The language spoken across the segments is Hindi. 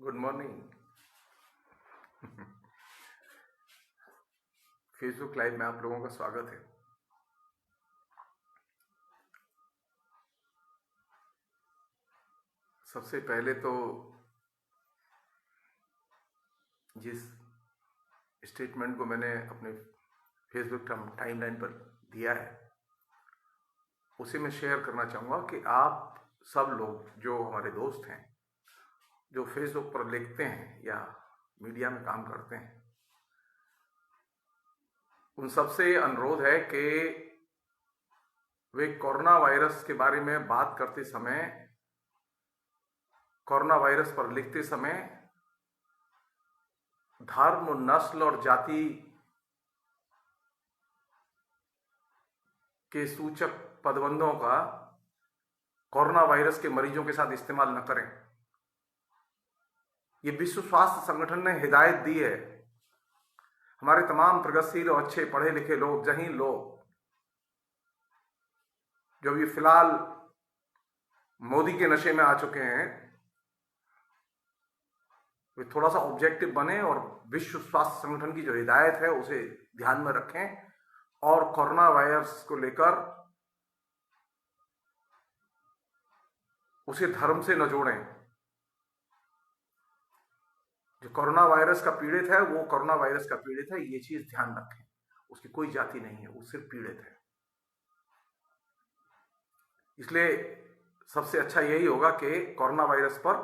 Good morning. फेसबुक लाइव में आप लोगों का स्वागत है। सबसे पहले तो जिस स्टेटमेंट को मैंने अपने फेसबुक टाइमलाइन पर दिया है उसे मैं शेयर करना चाहूँगा कि आप सब लोग जो हमारे दोस्त हैं, जो फेसबुक पर लिखते हैं या मीडिया में काम करते हैं, उन सबसे अनुरोध है कि वे कोरोना वायरस के बारे में बात करते समय, कोरोना वायरस पर लिखते समय धर्म, नस्ल और जाति के सूचक पदबंधों का कोरोना वायरस के मरीजों के साथ इस्तेमाल न करें। ये विश्व स्वास्थ्य संगठन ने हिदायत दी है। हमारे तमाम प्रगतिशील और अच्छे पढ़े लिखे लोग, जहीन लोग जो भी फिलहाल मोदी के नशे में आ चुके हैं, वे थोड़ा सा ऑब्जेक्टिव बने और विश्व स्वास्थ्य संगठन की जो हिदायत है उसे ध्यान में रखें और कोरोना वायरस को लेकर उसे धर्म से न जोड़ें। जो कोरोना वायरस का पीड़ित है वो कोरोना वायरस का पीड़ित है, ये चीज ध्यान रखें। उसकी कोई जाति नहीं है, वो सिर्फ पीड़ित है। इसलिए सबसे अच्छा यही होगा कि कोरोना वायरस पर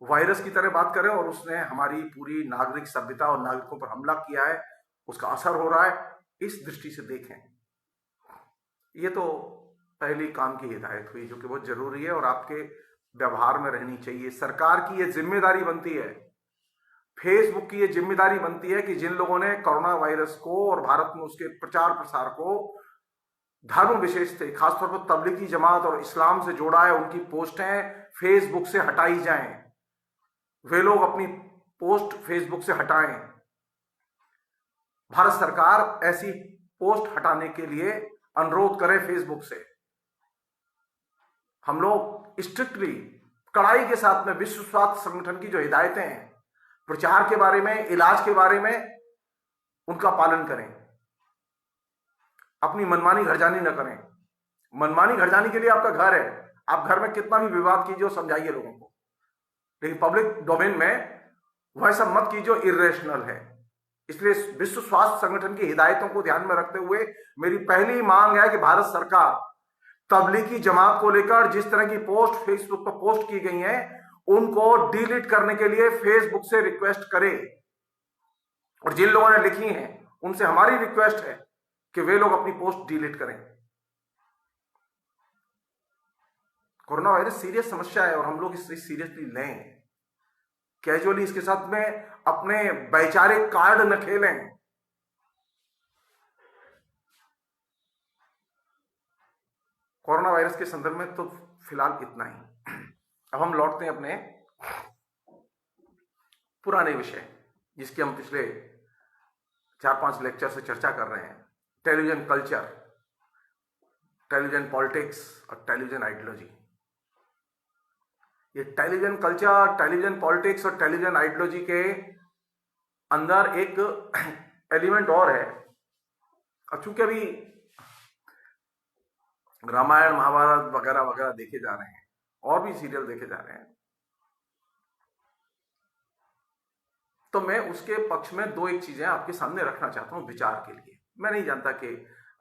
वायरस की तरह बात करें और उसने हमारी पूरी नागरिक सभ्यता और नागरिकों पर हमला किया है, उसका असर हो रहा है, इस दृष्टि से देखें। ये तो पहली काम की हिदायत हुई जो कि बहुत जरूरी है और आपके व्यवहार में रहनी चाहिए। सरकार की ये जिम्मेदारी बनती है, फेसबुक की ये जिम्मेदारी बनती है कि जिन लोगों ने कोरोना वायरस को और भारत में उसके प्रचार प्रसार को धर्म विशेष थे, खासतौर पर तबलीगी जमात और इस्लाम से जोड़ा है, उनकी पोस्टें फेसबुक से हटाई जाएं। वे लोग अपनी पोस्ट फेसबुक से हटाएं। भारत सरकार ऐसी पोस्ट हटाने के लिए अनुरोध करे फेसबुक से। हम लोग स्ट्रिक्टली, कड़ाई के साथ में विश्व स्वास्थ्य संगठन की जो हिदायतें हैं प्रचार के बारे में, इलाज के बारे में, उनका पालन करें। अपनी मनमानी घरजानी न करें। मनमानी घरजानी के लिए आपका घर है, आप घर में कितना भी विवाद कीजिए और समझाइए लोगों को, लेकिन पब्लिक डोमेन में वैसा मत कीजिए, इर्रेशनल है। इसलिए विश्व स्वास्थ्य संगठन की हिदायतों को ध्यान में रखते हुए मेरी पहली मांग है कि भारत सरकार तबलीगी जमात को लेकर जिस तरह की पोस्ट फेसबुक पर पोस्ट की गई हैं उनको डिलीट करने के लिए फेसबुक से रिक्वेस्ट करे। और जिन लोगों ने लिखी हैं उनसे हमारी रिक्वेस्ट है कि वे लोग अपनी पोस्ट डिलीट करें। कोरोना वायरस सीरियस समस्या है और हम लोग इसे सीरियसली लें। कैजुअली इसके साथ में अपने वैचारिक कार्ड न खेलें। कोरोना वायरस के संदर्भ में तो फिलहाल इतना ही। अब हम लौटते हैं अपने पुराने विषय जिसकी हम पिछले 4-5 लेक्चर से चर्चा कर रहे हैं। टेलीविजन कल्चर, टेलीविजन पॉलिटिक्स और टेलीविजन आइडियोलॉजी। ये टेलीविजन कल्चर, टेलीविजन पॉलिटिक्स और टेलीविजन आइडियोलॉजी के अंदर एक एलिमेंट और है। और चूंकि अभी रामायण, महाभारत वगैरह वगैरह देखे जा रहे हैं और भी सीरियल देखे जा रहे हैं, तो मैं उसके पक्ष में 2-1 चीजें आपके सामने रखना चाहता हूं विचार के लिए। मैं नहीं जानता कि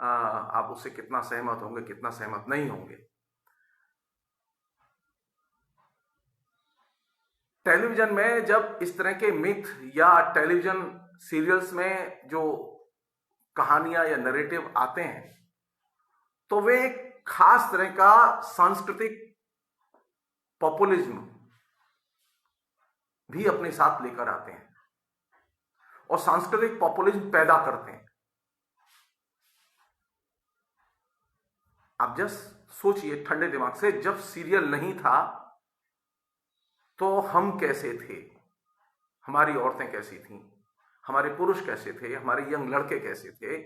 आप उससे कितना सहमत होंगे, कितना सहमत नहीं होंगे। टेलीविजन में जब इस तरह के मिथ या टेलीविजन सीरियल्स में जो कहानियां या नैरेटिव आते हैं तो वे एक खास तरह का सांस्कृतिक पॉपुलिज्म भी अपने साथ लेकर आते हैं और सांस्कृतिक पॉपुलिज्म पैदा करते हैं। आप जस्ट सोचिए ठंडे दिमाग से, जब सीरियल नहीं था तो हम कैसे थे, हमारी औरतें कैसी थीं, हमारे पुरुष कैसे थे, हमारे यंग लड़के कैसे थे,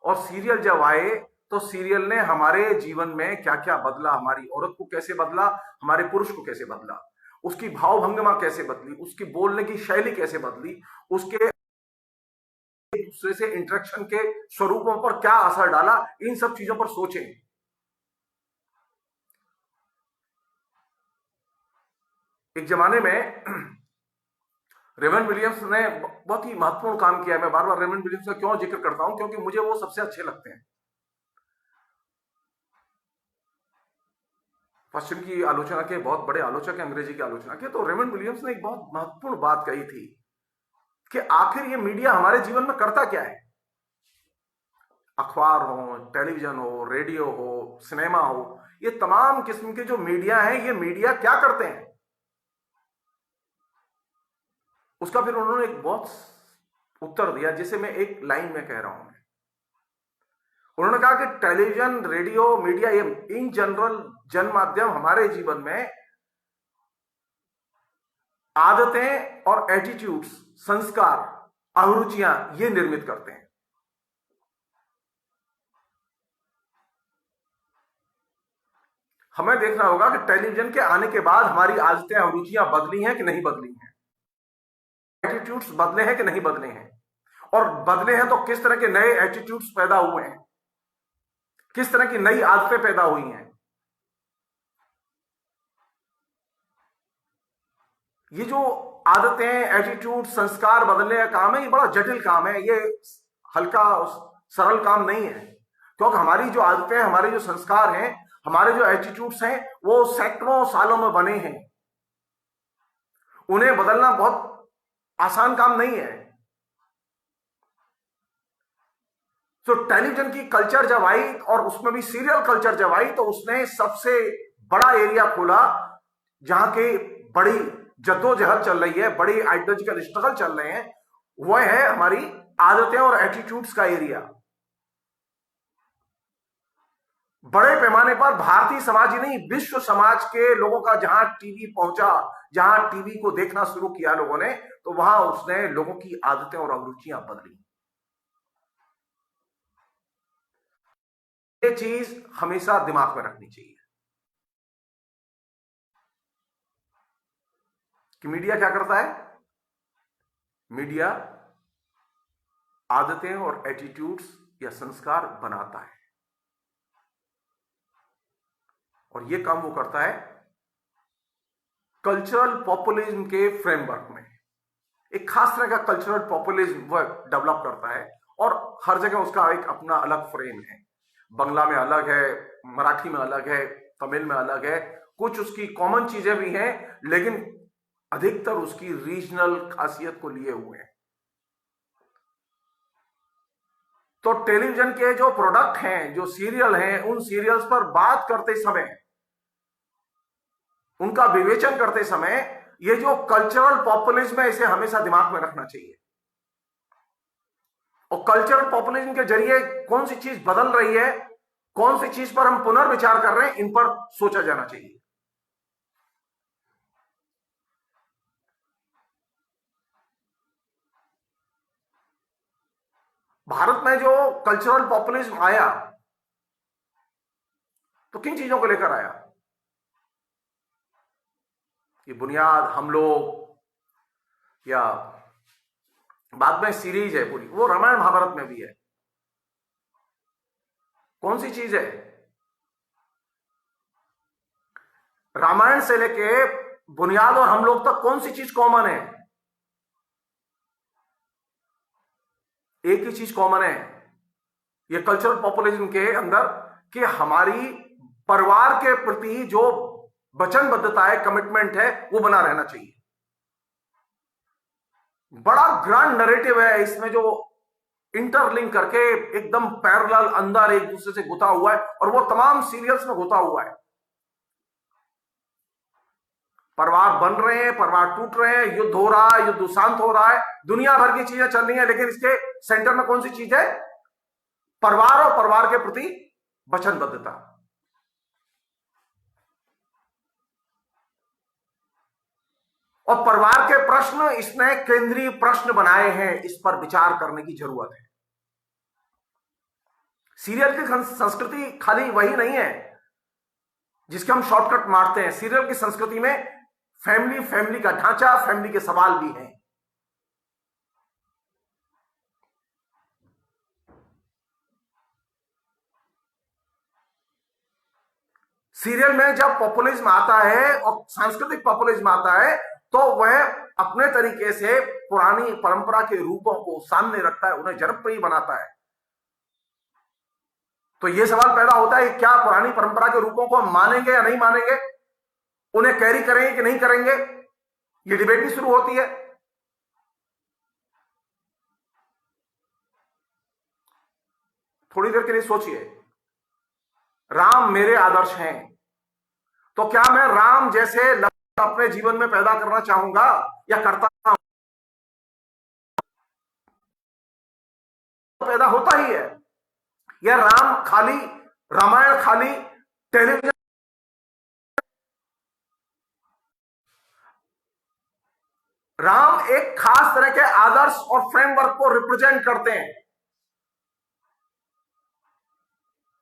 और सीरियल जब आए तो सीरियल ने हमारे जीवन में क्या क्या बदला, हमारी औरत को कैसे बदला, हमारे पुरुष को कैसे बदला। उसकी भावभंगिमा कैसे बदली, उसकी बोलने की शैली कैसे बदली, उसके एक दूसरे से इंटरेक्शन के स्वरूपों पर क्या असर डाला, इन सब चीजों पर सोचें। एक जमाने में रेवन विलियम्स ने बहुत ही महत्वपूर्ण काम किया है। मैं बार बार रेवन विलियम्स का क्यों जिक्र करता हूं, क्योंकि मुझे वो सबसे अच्छे लगते हैं। पश्चिम की आलोचना के बहुत बड़े आलोचक हैं, अंग्रेजी की आलोचना के। तो रेवन विलियम्स ने एक बहुत महत्वपूर्ण बात कही थी कि आखिर ये मीडिया हमारे जीवन में करता क्या है। अखबार हो, टेलीविजन हो, रेडियो हो, सिनेमा हो, ये तमाम किस्म के जो मीडिया हैं, ये मीडिया क्या करते हैं। उसका फिर उन्होंने एक बहुत उत्तर दिया, जिसे मैं एक लाइन में कह रहा हूं। उन्होंने कहा कि टेलीविजन, रेडियो, मीडिया, ये इन जनरल जन माध्यम हमारे जीवन में आदतें और एटीट्यूड्स, संस्कार, अभिरुचियां ये निर्मित करते हैं। हमें देखना होगा कि टेलीविजन के आने के बाद हमारी आदतें, अभिरुचियां बदली हैं कि नहीं बदली हैं, एटीट्यूड्स बदले हैं कि नहीं बदले हैं, और बदले हैं तो किस तरह के नए एटीट्यूड्स पैदा हुए हैं, किस तरह की नई आदतें पैदा हुई हैं। ये जो आदतें, एटीट्यूड, संस्कार बदलने का काम है, ये बड़ा जटिल काम है। ये हल्का सरल काम नहीं है, क्योंकि हमारी जो आदतें, हमारे जो संस्कार हैं, हमारे जो एटीट्यूड्स हैं, वो सैकड़ों सालों में बने हैं। उन्हें बदलना बहुत आसान काम नहीं है। तो टेलीविजन की कल्चर जब आई, और उसमें भी सीरियल कल्चर जब आई, तो उसने सबसे बड़ा एरिया खोला जहां के बड़ी जद्दोजहद चल रही है, बड़ी आइडियोलॉजिकल स्ट्रगल चल रहे हैं। वह है हमारी आदतें और एटीट्यूड्स का एरिया। बड़े पैमाने पर भारतीय समाज ही नहीं, विश्व समाज के लोगों का जहां टीवी पहुंचा, जहां टीवी को देखना शुरू किया लोगों ने, तो वहां उसने लोगों की आदतें और अभिरुचियां बदली। ये चीज हमेशा दिमाग में रखनी चाहिए कि मीडिया क्या करता है। मीडिया आदतें और एटीट्यूड्स या संस्कार बनाता है, और यह काम वो करता है कल्चरल पॉपुलिज्म के फ्रेमवर्क में। एक खास तरह का कल्चरल पॉपुलिज्म वह डेवलप करता है, और हर जगह उसका एक अपना अलग फ्रेम है। बंगला में अलग है, मराठी में अलग है, तमिल में अलग है, कुछ उसकी कॉमन चीजें भी हैं, लेकिन अधिकतर उसकी रीजनल खासियत को लिए हुए हैं। तो टेलीविजन के जो प्रोडक्ट हैं, जो सीरियल हैं, उन सीरियल्स पर बात करते समय, उनका विवेचन करते समय, ये जो कल्चरल पॉपुलिज्म है, इसे हमेशा दिमाग में रखना चाहिए। और कल्चरल पॉपुलिज्म के जरिए कौन सी चीज बदल रही है, कौन सी चीज पर हम पुनर्विचार कर रहे हैं, इन पर सोचा जाना चाहिए। भारत में जो कल्चरल पॉपुलिज्म आया, तो किन चीजों को लेकर आया। ये बुनियाद हम लोग, या बाद में सीरीज है पूरी, वो रामायण महाभारत में भी है। कौन सी चीज है। रामायण से लेके बुनियाद और हम लोग तक कौन सी चीज कॉमन है। एक ही चीज कॉमन है ये कल्चरल पॉपुलिज्म के अंदर, कि हमारी परिवार के प्रति जो वचनबद्धता है, कमिटमेंट है, वो बना रहना चाहिए। बड़ा ग्रैंड नैरेटिव है इसमें, जो इंटरलिंक करके एकदम पैरेलल अंदर एक दूसरे से गुथा हुआ है, और वो तमाम सीरियल्स में गुथा हुआ है। परिवार बन रहे हैं, परिवार टूट रहे हैं, युद्ध हो रहा है, युद्ध शांत हो रहा है, दुनिया भर की चीजें चल रही हैं, लेकिन इसके सेंटर में कौन सी चीज है। परिवार, और परिवार के प्रति वचनबद्धता। और परिवार के प्रश्न इसने केंद्रीय प्रश्न बनाए हैं, इस पर विचार करने की जरूरत है। सीरियल की संस्कृति खाली वही नहीं है जिसके हम शॉर्टकट मारते हैं। सीरियल की संस्कृति में फैमिली का ढांचा, फैमिली के सवाल भी हैं। सीरियल में जब पॉपुलिज्म आता है और सांस्कृतिक पॉपुलिज्म आता है तो वह अपने तरीके से पुरानी परंपरा के रूपों को सामने रखता है, उन्हें जनप्रिय बनाता है। तो यह सवाल पैदा होता है क्या पुरानी परंपरा के रूपों को हम मानेंगे या नहीं मानेंगे, उन्हें कैरी करेंगे कि नहीं करेंगे, यह डिबेट भी शुरू होती है। थोड़ी देर के लिए सोचिए, राम मेरे आदर्श हैं, तो क्या मैं राम जैसे लक्ष्य अपने जीवन में पैदा करना चाहूंगा या करता हूं? पैदा होता ही है। या राम खाली, रामायण खाली टेलीविजन, राम एक खास तरह के आदर्श और फ्रेमवर्क को रिप्रेजेंट करते हैं।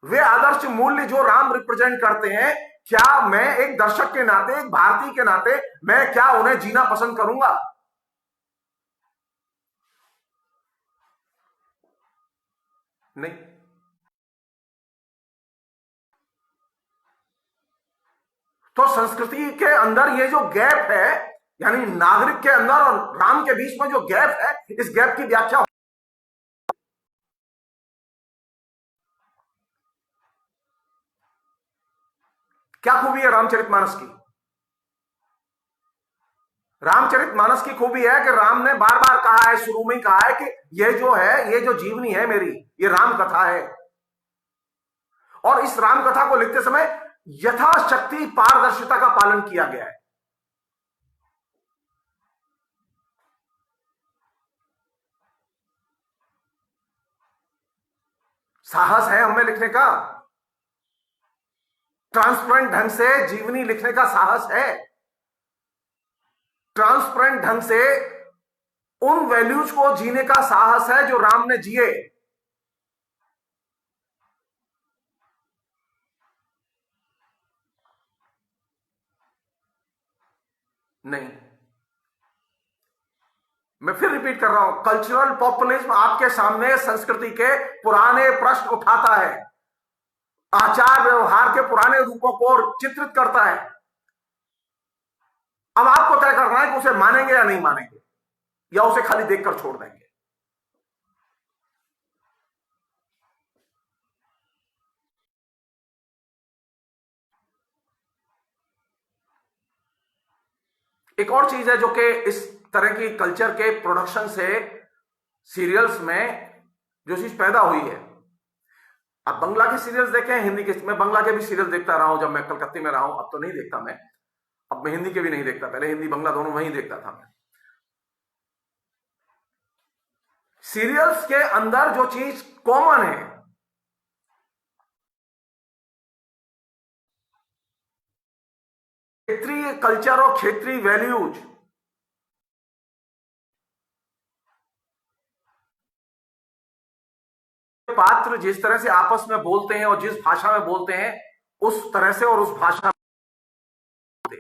वे आदर्श मूल्य जो राम रिप्रेजेंट करते हैं, क्या मैं एक दर्शक के नाते, एक भारतीय के नाते, मैं क्या उन्हें जीना पसंद करूंगा? नहीं। तो संस्कृति के अंदर ये जो गैप है, यानी नागरिक के अंदर और राम के बीच में जो गैप है, इस गैप की व्याख्या क्या खूबी है रामचरितमानस की? रामचरितमानस की खूबी है कि राम ने बार बार कहा है, शुरू में ही कहा है कि यह जो है, ये जो जीवनी है मेरी, ये राम कथा है। और इस राम कथा को लिखते समय यथाशक्ति पारदर्शिता का पालन किया गया है। साहस है हमें लिखने का, ट्रांसपेरेंट ढंग से जीवनी लिखने का साहस है, ट्रांसपेरेंट ढंग से उन वैल्यूज को जीने का साहस है जो राम ने जिए। नहीं, मैं फिर रिपीट कर रहा हूं, कल्चरल पॉपुलिज्म आपके सामने संस्कृति के पुराने प्रश्न उठाता है, आचार व्यवहार के पुराने रूपों को चित्रित करता है। अब आपको तय करना है कि उसे मानेंगे या नहीं मानेंगे, या उसे खाली देखकर छोड़ देंगे। एक और चीज है जो कि इस तरह की कल्चर के प्रोडक्शन से सीरियल्स में जो चीज पैदा हुई है, अब बंगला के सीरियल्स देखें, हिंदी के, मैं बंगला के भी सीरियल देखता रहा हूं जब मैं कलकत्ते में रहा हूं, अब तो नहीं देखता मैं, अब मैं हिंदी के भी नहीं देखता, पहले हिंदी बंगला दोनों वहीं देखता था मैं। सीरियल्स के अंदर जो चीज कॉमन है, क्षेत्रीय कल्चर और क्षेत्रीय वैल्यूज, पात्र जिस तरह से आपस में बोलते हैं और जिस भाषा में बोलते हैं, उस तरह से और उस भाषा में,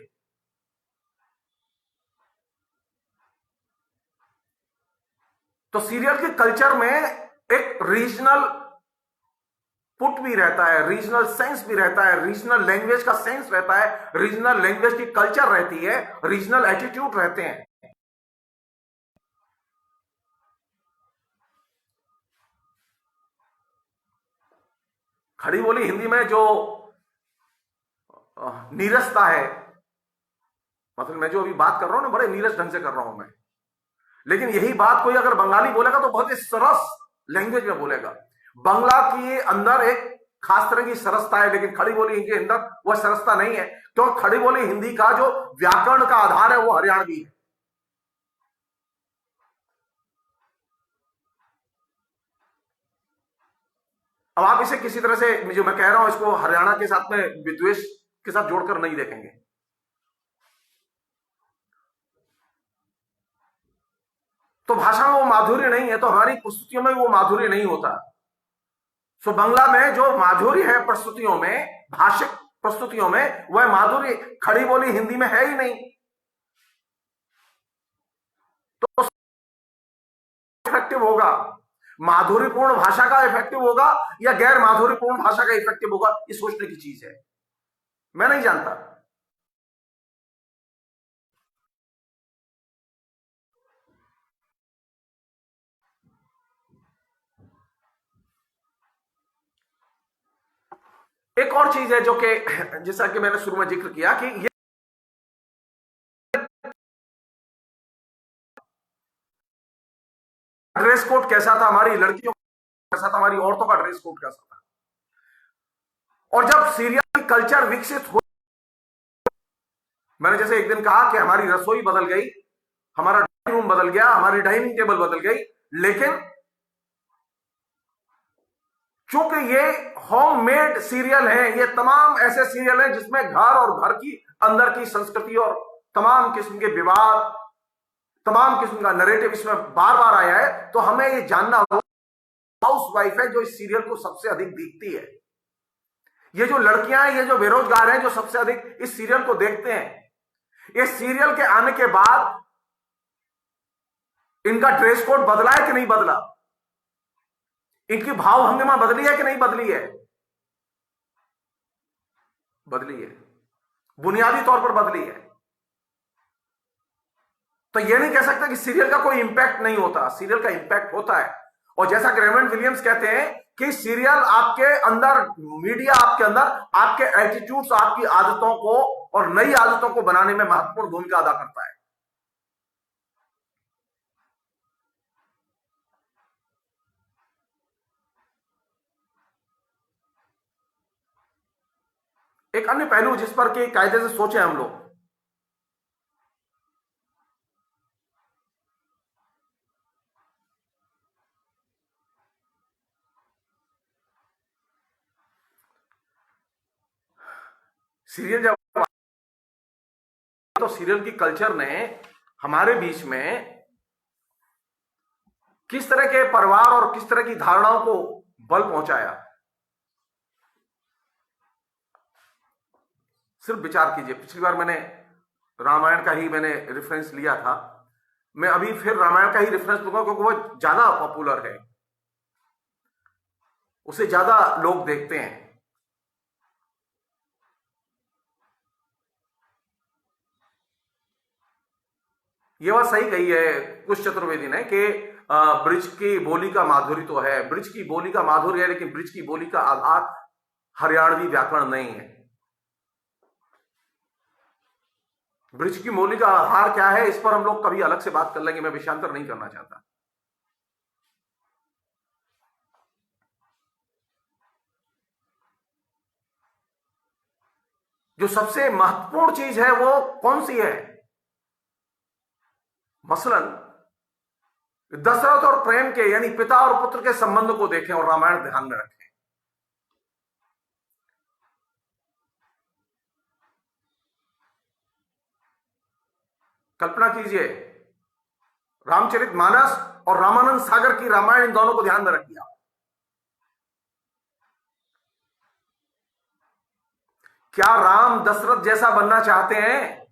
तो सीरियल के कल्चर में एक रीजनल पुट भी रहता है, रीजनल सेंस भी रहता है, रीजनल लैंग्वेज का सेंस रहता है, रीजनल लैंग्वेज की कल्चर रहती है, रीजनल एटीट्यूड रहते हैं। खड़ी बोली हिंदी में जो नीरसता है, मतलब मैं जो अभी बात कर रहा हूं ना, बड़े नीरस ढंग से कर रहा हूं मैं, लेकिन यही बात कोई अगर बंगाली बोलेगा तो बहुत ही सरस लैंग्वेज में बोलेगा। बंगला के अंदर एक खास तरह की सरसता है, लेकिन खड़ी बोली के अंदर वह सरसता नहीं है, क्योंकि खड़ी बोली हिंदी का जो व्याकरण का आधार है वो हरियाणवी है। अब आप इसे किसी तरह से, जो मैं कह रहा हूं, इसको हरियाणा के साथ में विद्वेष के साथ जोड़कर नहीं देखेंगे। तो भाषा में वो माधुर्य नहीं है, तो हमारी प्रस्तुतियों में वो माधुर्य नहीं होता। सो बंगला में जो माधुर्य है प्रस्तुतियों में, भाषिक प्रस्तुतियों में, वह माधुर्य खड़ी बोली हिंदी में है ही नहीं। तो इफेक्टिव होगा, माधुर्यपूर्ण भाषा का इफेक्टिव होगा या गैर माधुर्यपूर्ण भाषा का इफेक्टिव होगा, ये सोचने की चीज है। मैं नहीं जानता। एक और चीज है जो कि जैसा कि मैंने शुरू में जिक्र किया कि ये ड्रेस कोड कैसा था, हमारी लड़कियों का कैसा था, हमारी औरतों का ड्रेस कोड कैसा था। और जब सीरियल कल्चर विकसित हो, मैंने जैसे एक दिन कहा कि हमारी रसोई बदल गई, हमारा डाइनिंग रूम बदल गया, हमारी डाइनिंग टेबल बदल गई, लेकिन चूंकि ये होम मेड सीरियल है, ये तमाम ऐसे सीरियल हैं जिसमें घर और घर की अंदर की संस्कृति और तमाम किस्म के विवाद, तमाम किस्म का नरेटिव इसमें बार बार आया है, तो हमें ये जानना होगा हाउस वाइफ है जो इस सीरियल को सबसे अधिक देखती है। ये जो लड़कियां हैं, ये जो बेरोजगार हैं, जो सबसे अधिक इस सीरियल को देखते हैं, इस सीरियल के आने के बाद इनका ड्रेस कोड बदला है कि नहीं बदला, इनकी भाव भंगिमा बदली है कि नहीं बदली है? बदली है, बुनियादी तौर पर बदली है। तो यह नहीं कह सकता कि सीरियल का कोई इंपैक्ट नहीं होता, सीरियल का इंपैक्ट होता है। और जैसा कि रेमंड विलियम्स कहते हैं कि सीरियल आपके अंदर, मीडिया आपके अंदर आपके एटीट्यूड्स, आपकी आदतों को और नई आदतों को बनाने में महत्वपूर्ण भूमिका अदा करता है। एक अन्य पहलू जिस पर कि कायदे से सोचे हम लोग, सीरियल जब, तो सीरियल की कल्चर ने हमारे बीच में किस तरह के परिवार और किस तरह की धारणाओं को बल पहुंचाया, सिर्फ विचार कीजिए। पिछली बार मैंने रामायण का ही मैंने रेफरेंस लिया था, मैं अभी फिर रामायण का ही रेफरेंस लूंगा क्योंकि वो ज्यादा पॉपुलर है, उसे ज्यादा लोग देखते हैं। ये बात सही कही है कुश चतुर्वेदी ने कि ब्रिज की बोली का माधुर्य तो है, ब्रिज की बोली का माधुर्य है, लेकिन ब्रिज की बोली का आधार हरियाणवी व्याकरण नहीं है। ब्रिज की बोली का आधार क्या है, इस पर हम लोग कभी अलग से बात कर लेंगे, मैं विषयांतर नहीं करना चाहता। जो सबसे महत्वपूर्ण चीज है वो कौन सी है? मसलन दशरथ और प्रेम के, यानी पिता और पुत्र के संबंध को देखें और रामायण ध्यान में रखें। कल्पना कीजिए, रामचरितमानस और रामानंद सागर की रामायण, इन दोनों को ध्यान में रखिए। क्या राम दशरथ जैसा बनना चाहते हैं?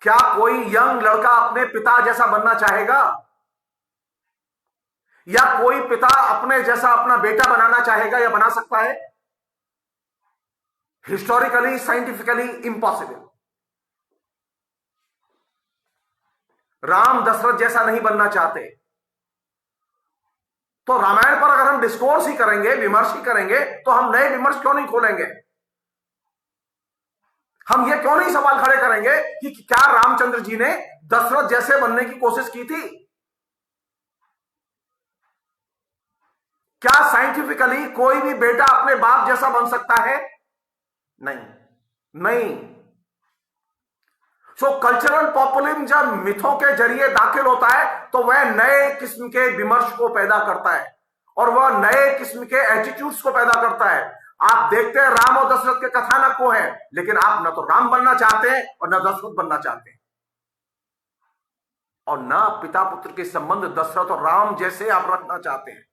क्या कोई यंग लड़का अपने पिता जैसा बनना चाहेगा? या कोई पिता अपने जैसा अपना बेटा बनाना चाहेगा या बना सकता है? Historically, scientifically impossible. Ram Dashrath जैसा नहीं बनना चाहते। तो रामायण पर अगर हम डिस्कोर्स ही करेंगे, विमर्श ही करेंगे, तो हम नए विमर्श क्यों नहीं खोलेंगे? हम ये क्यों नहीं सवाल खड़े करेंगे कि क्या रामचंद्र जी ने दशरथ जैसे बनने की कोशिश की थी? क्या साइंटिफिकली कोई भी बेटा अपने बाप जैसा बन सकता है? नहीं, नहीं। सो कल्चरल पॉपुलिज्म जब मिथों के जरिए दाखिल होता है तो वह नए किस्म के विमर्श को पैदा करता है और वह नए किस्म के एटीट्यूड्स को पैदा करता है। आप देखते हैं राम और दशरथ के कथानक को है, लेकिन आप न तो राम बनना चाहते हैं और न दशरथ बनना चाहते हैं, और न पिता पुत्र के संबंध दशरथ और राम जैसे आप रखना चाहते हैं।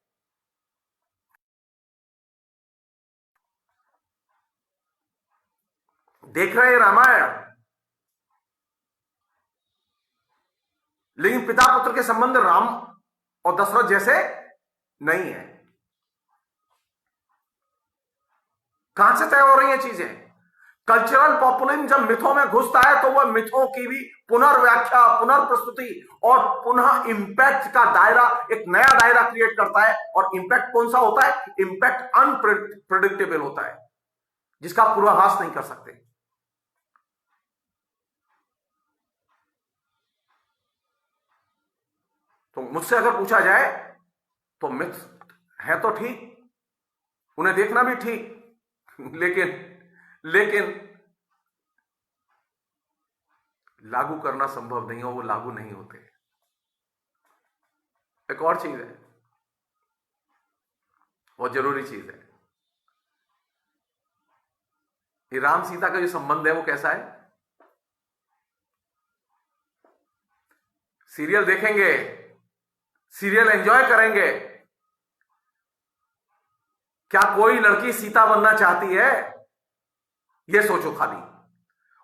देख रहे हैं रामायण, लेकिन पिता पुत्र के संबंध राम और दशरथ जैसे नहीं है। कहां से तय हो रही है चीजें? कल्चरल पॉपुलिज्म जब मिथों में घुसता है तो वह मिथों की भी पुनर्व्याख्या, पुनर्प्रस्तुति और पुनः इंपैक्ट का दायरा, एक नया दायरा क्रिएट करता है। और इंपैक्ट कौन सा होता है? इंपैक्ट अनप्रेडिक्टेबल होता है, जिसका पूर्वाभास नहीं कर सकते। तो मुझसे अगर पूछा जाए तो मिथ है तो ठीक, उन्हें देखना भी ठीक, लेकिन लागू करना संभव नहीं हो, वो लागू नहीं होते। एक और चीज है, बहुत जरूरी चीज है, ये राम सीता का जो संबंध है वो कैसा है? सीरियल देखेंगे, सीरियल एंजॉय करेंगे, क्या कोई लड़की सीता बनना चाहती है? यह सोचो खाली।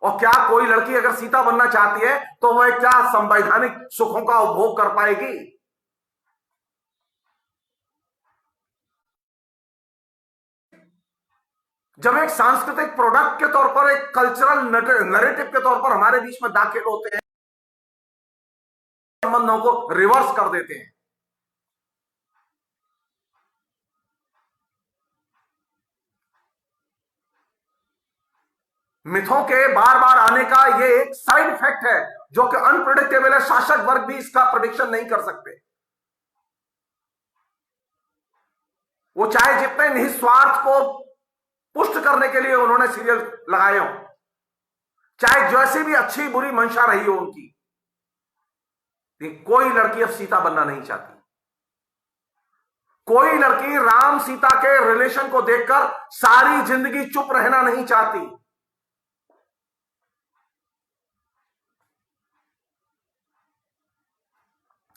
और क्या कोई लड़की अगर सीता बनना चाहती है तो वह क्या संवैधानिक सुखों का उपभोग कर पाएगी? जब एक सांस्कृतिक प्रोडक्ट के तौर पर, एक कल्चरल नैरेटिव के तौर पर हमारे बीच में दाखिल होते हैं, संबंधों को रिवर्स कर देते हैं। मिथों के बार बार आने का यह एक साइड इफेक्ट है जो कि अनप्रेडिक्टेबल है। शासक वर्ग भी इसका प्रेडिक्शन नहीं कर सकते। वो चाहे जितने निस्वार्थ को पुष्ट करने के लिए उन्होंने सीरियल लगाए हो, चाहे जैसी भी अच्छी बुरी मंशा रही हो उनकी, कोई लड़की अब सीता बनना नहीं चाहती। कोई लड़की राम सीता के रिलेशन को देखकर सारी जिंदगी चुप रहना नहीं चाहती।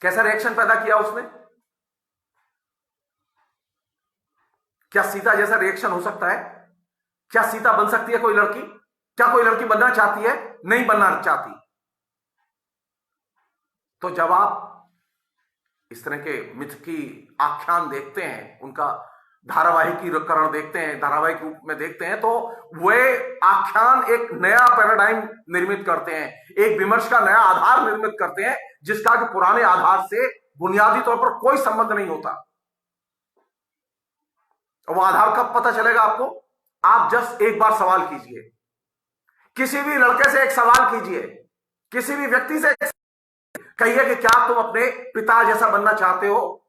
कैसा रिएक्शन पैदा किया उसने? क्या सीता जैसा रिएक्शन हो सकता है? क्या सीता बन सकती है कोई लड़की? क्या कोई लड़की बनना चाहती है? नहीं बनना चाहती। तो जब आप इस तरह के मिथ की आख्यान देखते हैं, उनका धारावाहिकीकरण देखते हैं, धारावाहिक रूप में देखते हैं, तो वे आख्यान एक नया पैराडाइम निर्मित करते हैं, एक विमर्श का नया आधार निर्मित करते हैं, जिसका कि पुराने आधार से बुनियादी तौर पर कोई संबंध नहीं होता। और वो आधार कब पता चलेगा आपको? आप जस्ट एक बार सवाल कीजिए, किसी भी लड़के से एक सवाल कीजिए, किसी भी व्यक्ति से कहिए कि क्या तुम अपने पिता जैसा बनना चाहते हो?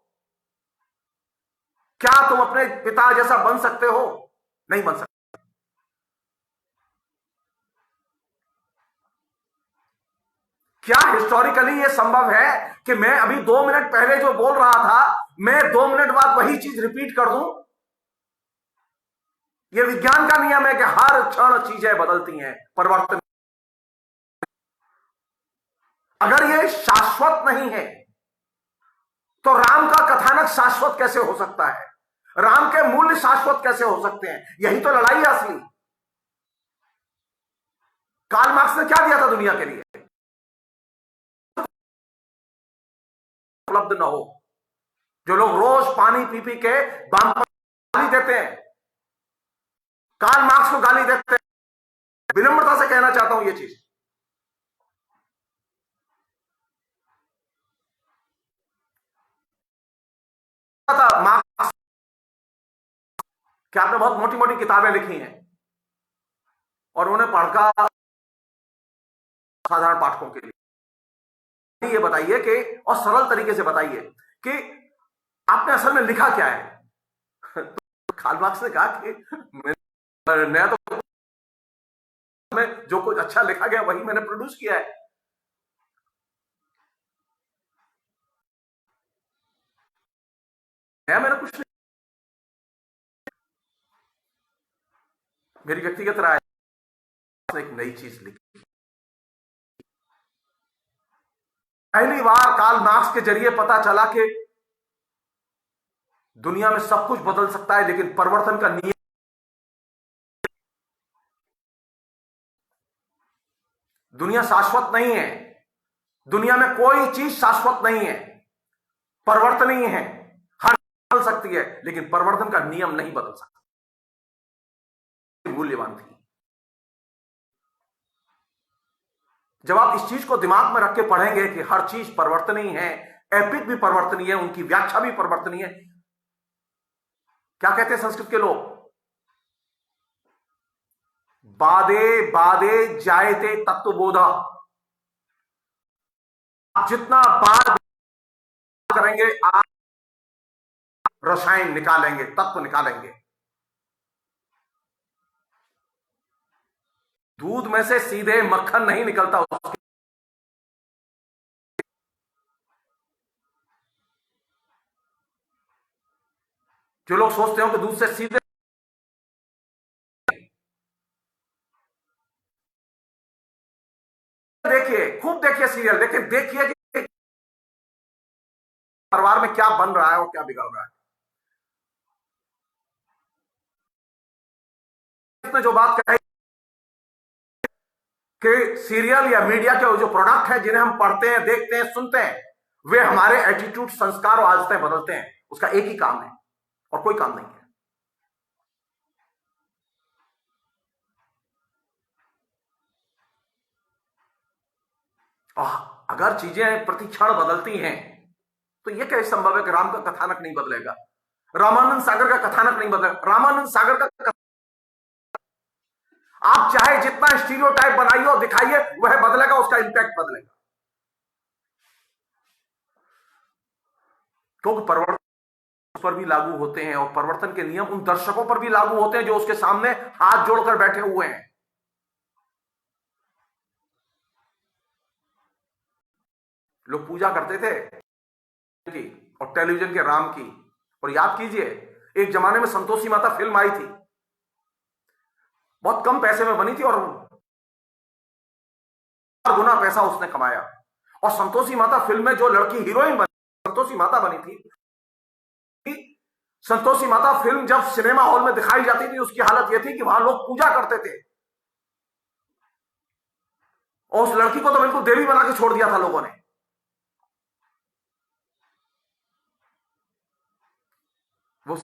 क्या तुम अपने पिता जैसा बन सकते हो? नहीं बन सकते। क्या हिस्टोरिकली यह संभव है कि मैं अभी 2 मिनट पहले जो बोल रहा था, मैं 2 मिनट बाद वही चीज रिपीट कर दूं? यह विज्ञान का नियम है कि हर क्षण चीजें बदलती हैं, परिवर्तन। अगर यह शाश्वत नहीं है तो राम का कथानक शाश्वत कैसे हो सकता है? राम के मूल्य शाश्वत कैसे हो सकते हैं? यही तो लड़ाई है असली। कार्ल मार्क्स ने क्या दिया था दुनिया के लिए? उपलब्ध न हो। जो लोग रोज पानी पी पी के गाली देते हैं, कार्ल मार्क्स को गाली देते हैं, विनम्रता से कहना चाहता हूं यह चीज। मार्क्स, क्या आपने बहुत मोटी मोटी किताबें लिखी हैं और उन्हें पढ़कर साधारण पाठकों के लिए ये बताइए कि, और सरल तरीके से बताइए कि आपने असल में लिखा क्या है? तो कार्ल मार्क्स ने कहा कि मैं तो जो कुछ अच्छा लिखा गया वही मैंने प्रोड्यूस किया है। मैंने कुछ नहीं, मेरी व्यक्तिगत राय, एक नई चीज लिखी। पहली बार कार्ल मार्क्स के जरिए पता चला कि दुनिया में सब कुछ बदल सकता है, लेकिन परिवर्तन का नियम, दुनिया शाश्वत नहीं है। दुनिया में कोई चीज शाश्वत नहीं है, परिवर्तनीय है, हर बदल सकती है, लेकिन परिवर्तन का नियम नहीं बदल सकता। मूल्यवान थी। जब आप इस चीज को दिमाग में रख के पढ़ेंगे कि हर चीज परिवर्तनीय है, एपिक भी परिवर्तनीय है, उनकी व्याख्या भी परिवर्तनीय है। क्या कहते हैं संस्कृत के लोग? बादे बादे जायते तत्वबोधा। आप जितना बाद करेंगे, आप रसायन निकालेंगे, तत्व निकालेंगे। दूध में से सीधे मक्खन नहीं निकलता। जो लोग सोचते हो कि दूध से सीधे, देखिए, खूब देखिए सीरियल, लेकिन देखिए कि परिवार में क्या बन रहा है और क्या बिगड़ रहा है। इसने जो बात कही कि सीरियल या मीडिया के जो प्रोडक्ट है, जिन्हें हम पढ़ते हैं, देखते हैं, सुनते हैं, वे हमारे एटीट्यूड, संस्कार और आदतें बदलते हैं। उसका एक ही काम है और कोई काम नहीं है। अगर चीजें प्रति क्षण बदलती हैं तो यह कैसे संभव है कि राम का कथानक नहीं बदलेगा, रामानंद सागर का कथानक नहीं बदलेगा? रामानंद सागर का आप चाहे जितना स्टीरियोटाइप बनाइए और दिखाइए, वह बदलेगा, उसका इंपैक्ट बदलेगा। क्योंकि परिवर्तन उस पर भी लागू होते हैं और परिवर्तन के नियम उन दर्शकों पर भी लागू होते हैं जो उसके सामने हाथ जोड़कर बैठे हुए हैं। लोग पूजा करते थे की और टेलीविजन के राम की। और याद कीजिए, एक जमाने में संतोषी माता फिल्म आई थी, बहुत कम पैसे में बनी थी और गुना पैसा उसने कमाया। और संतोषी माता फिल्म में जो लड़की हीरोइन बनी, संतोषी माता बनी थी। संतोषी माता फिल्म जब सिनेमा हॉल में दिखाई जाती थी, उसकी हालत यह थी कि वहां लोग पूजा करते थे और उस लड़की को तो बिल्कुल देवी बना के छोड़ दिया था लोगों ने। वो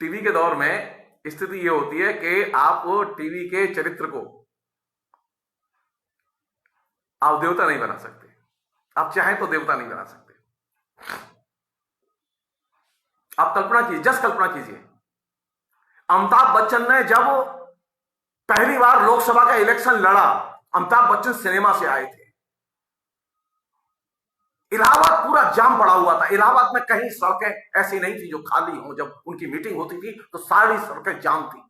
टीवी के दौर में स्थिति यह होती है कि आप टीवी के चरित्र को आप देवता नहीं बना सकते, आप चाहें तो देवता नहीं बना सकते। आप कल्पना कीजिए, जस्ट कल्पना कीजिए, अमिताभ बच्चन ने जब पहली बार लोकसभा का इलेक्शन लड़ा, अमिताभ बच्चन सिनेमा से आए थे। इलाहाबाद पूरा जाम पड़ा हुआ था। इलाहाबाद में कहीं सड़कें ऐसी नहीं थी जो खाली हो। जब उनकी मीटिंग होती थी तो सारी सड़कें जाम थी।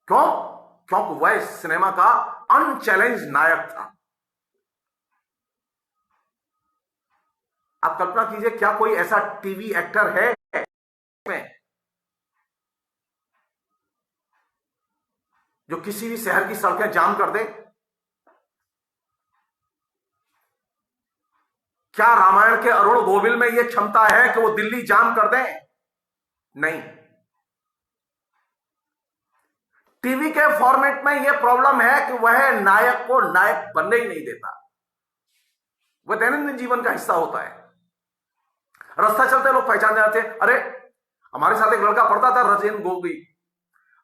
क्यों? क्योंकि वह सिनेमा का अनचैलेंज नायक था। आप कल्पना कीजिए, क्या कोई ऐसा टीवी एक्टर है जो किसी भी शहर की सड़कें जाम कर दे? क्या रामायण के अरुण गोविल में यह क्षमता है कि वो दिल्ली जाम कर दें? नहीं। टीवी के फॉर्मेट में यह प्रॉब्लम है कि वह नायक को नायक बनने ही नहीं देता। वह दैनंदिन जीवन का हिस्सा होता है। रास्ता चलते लोग पहचान जाते हैं। अरे, हमारे साथ एक लड़का पढ़ता था, राजेंद्र गोगोई।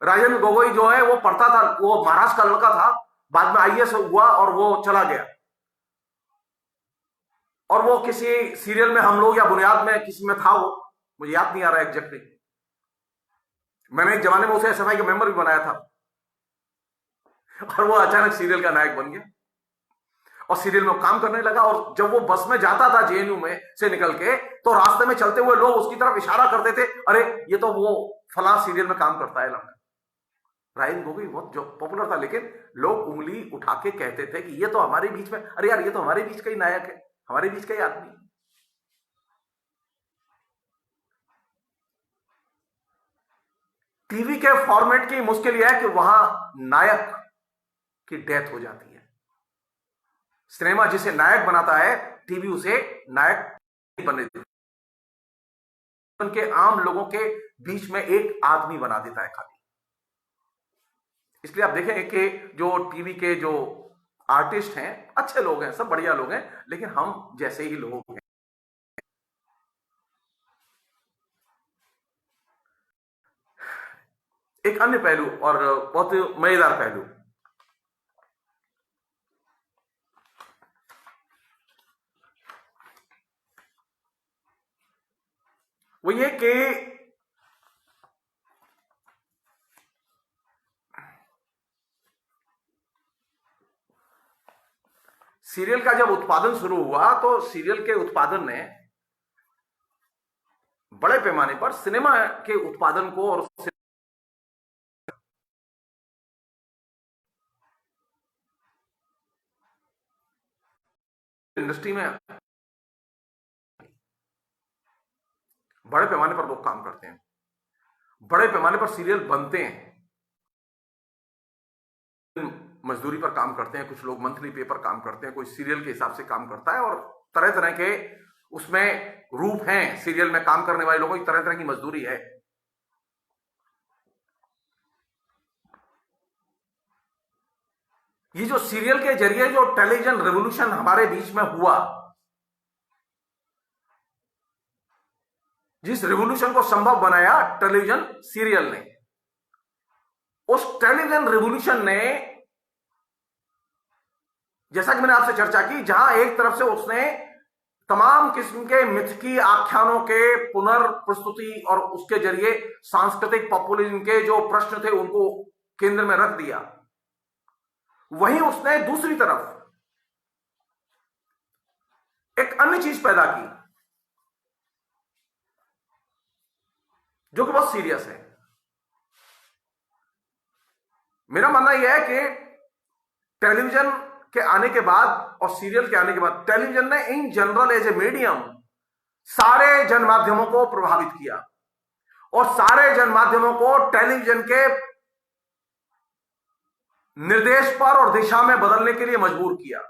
राजेंद्र गोगोई जो है वो पढ़ता था, वो महाराष्ट्र का लड़का था, बाद में आईएएस हुआ और वो चला गया। और वो किसी सीरियल में हम लोग या बुनियाद में किसी में था, वो मुझे याद नहीं आ रहा एग्जैक्टली। मैंने एक जमाने में उसे एसएफआई का मेंबर भी बनाया था और वो अचानक सीरियल का नायक बन गया और सीरियल में काम करने लगा। और जब वो बस में जाता था जेएनयू में से निकल के, तो रास्ते में चलते हुए लोग उसकी तरफ इशारा करते थे, अरे ये तो वो फलां सीरियल में काम करता है लड़का। राजेंद्र गोगोई बहुत जो पॉपुलर था, लेकिन लोग उंगली उठा के कहते थे कि ये तो हमारे बीच में, अरे यार ये तो हमारे बीच का ही नायक है, हमारे बीच का ही आदमी। टीवी के फॉर्मेट की मुश्किल यह है कि वहां नायक की डेथ हो जाती है। सिनेमा जिसे नायक बनाता है, टीवी उसे नायक नहीं बनने देता। उनके आम लोगों के बीच में एक आदमी बना देता है खाली। इसलिए आप देखें कि जो टीवी के जो आर्टिस्ट हैं अच्छे लोग हैं, सब बढ़िया लोग हैं, लेकिन हम जैसे ही लोग हैं। एक अन्य पहलू और बहुत मजेदार पहलू, वो ये कि सीरियल का जब उत्पादन शुरू हुआ तो सीरियल के उत्पादन ने बड़े पैमाने पर सिनेमा के उत्पादन को और इंडस्ट्री में बड़े पैमाने पर लोग काम करते हैं, बड़े पैमाने पर सीरियल बनते हैं, मजदूरी पर काम करते हैं, कुछ लोग मंथली पे पर काम करते हैं, कोई सीरियल के हिसाब से काम करता है, और तरह तरह के उसमें रूप हैं। सीरियल में काम करने वाले लोगों की तरह तरह की मजदूरी है। ये जो सीरियल के जरिए जो टेलीविजन रेवोल्यूशन हमारे बीच में हुआ, जिस रेवोल्यूशन को संभव बनाया टेलीविजन सीरियल ने, उस टेलीविजन रेवोल्यूशन ने, जैसा कि मैंने आपसे चर्चा की, जहां एक तरफ से उसने तमाम किस्म के मिथ की आख्यानों के पुनर्प्रस्तुति और उसके जरिए सांस्कृतिक पॉपुलिज्म के जो प्रश्न थे उनको केंद्र में रख दिया, वहीं उसने दूसरी तरफ एक अन्य चीज पैदा की जो कि बहुत सीरियस है। मेरा मानना यह है कि टेलीविजन के आने के बाद और सीरियल के आने के बाद टेलीविजन ने in general as a medium सारे जनमाध्यमों को प्रभावित किया और सारे जनमाध्यमों को टेलीविजन के निर्देश पर और दिशा में बदलने के लिए मजबूर किया।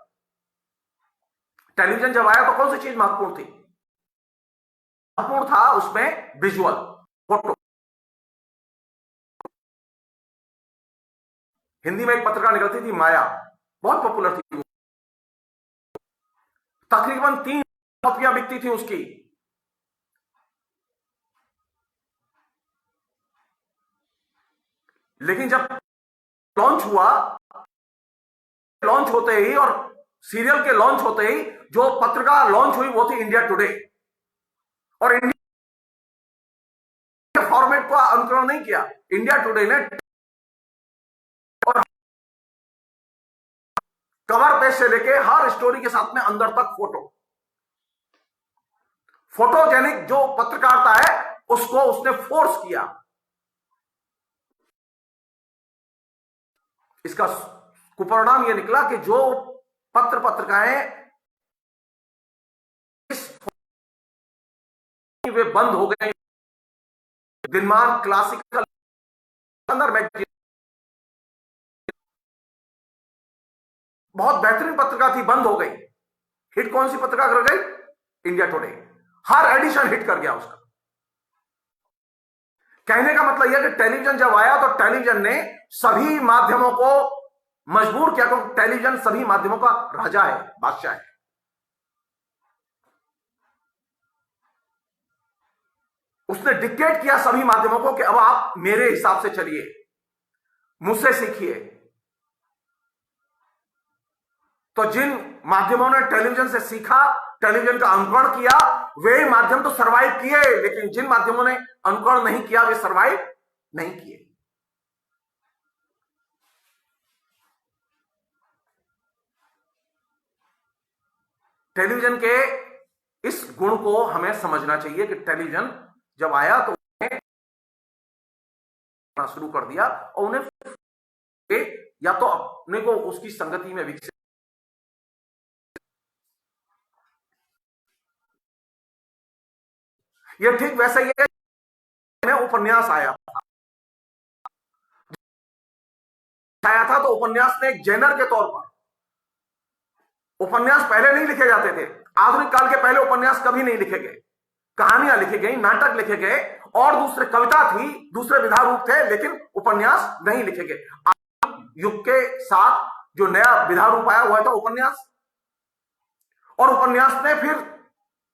टेलीविजन जब आया तो कौन सी चीज महत्वपूर्ण थी? महत्वपूर्ण था उसमें विजुअल, फोटो। हिंदी में एक पत्रिका निकलती थी माया, बहुत पॉपुलर थी, तकरीबन 3 कॉपियां बिकती थी उसकी। लेकिन जब लॉन्च हुआ, लॉन्च होते ही और सीरियल के लॉन्च होते ही जो पत्रिका लॉन्च हुई वो थी इंडिया टुडे, और इंडिया फॉर्मेट का अनुकरण नहीं किया। इंडिया टुडे ने और कवर पेज से लेके हर स्टोरी के साथ में अंदर तक फोटोजेनिक जो पत्रकारिता है उसको उसने फोर्स किया। इसका कुपरिणाम यह निकला कि जो पत्रिकाएं वे बंद हो गए। दिनमान, क्लासिकल, मैगजीन, बहुत बेहतरीन पत्रिका थी, बंद हो गई। हिट कौन सी पत्रिका कर गई? India Today. हर एडिशन हिट कर गया उसका। कहने का मतलब यह कि टेलीविजन जब आया तो टेलीविजन ने सभी माध्यमों को मजबूर किया, क्योंकि टेलीविजन सभी माध्यमों का राजा है, बादशाह है। उसने डिक्टेट किया सभी माध्यमों को कि अब आप मेरे हिसाब से चलिए, मुझसे सीखिए। तो जिन माध्यमों ने टेलीविजन से सीखा, टेलीविजन का अनुकरण किया, वे माध्यम तो सरवाइव किए, लेकिन जिन माध्यमों ने अनुकरण नहीं किया वे सरवाइव नहीं किए। टेलीविजन के इस गुण को हमें समझना चाहिए कि टेलीविजन जब आया तो शुरू कर दिया और उन्हें या तो अपने को उसकी संगति में विकसित, यह ठीक वैसा ही है। उपन्यास आया था तो उपन्यास ने एक जेनर के तौर पर, उपन्यास पहले नहीं लिखे जाते थे। आधुनिक काल के पहले उपन्यास कभी नहीं लिखे गए, कहानियां लिखी गई, नाटक लिखे गए, और दूसरे कविता थी, दूसरे विधा रूप थे, लेकिन उपन्यास नहीं लिखे गए। युग के साथ जो नया विधा रूप आया हुआ था उपन्यास, और उपन्यास ने फिर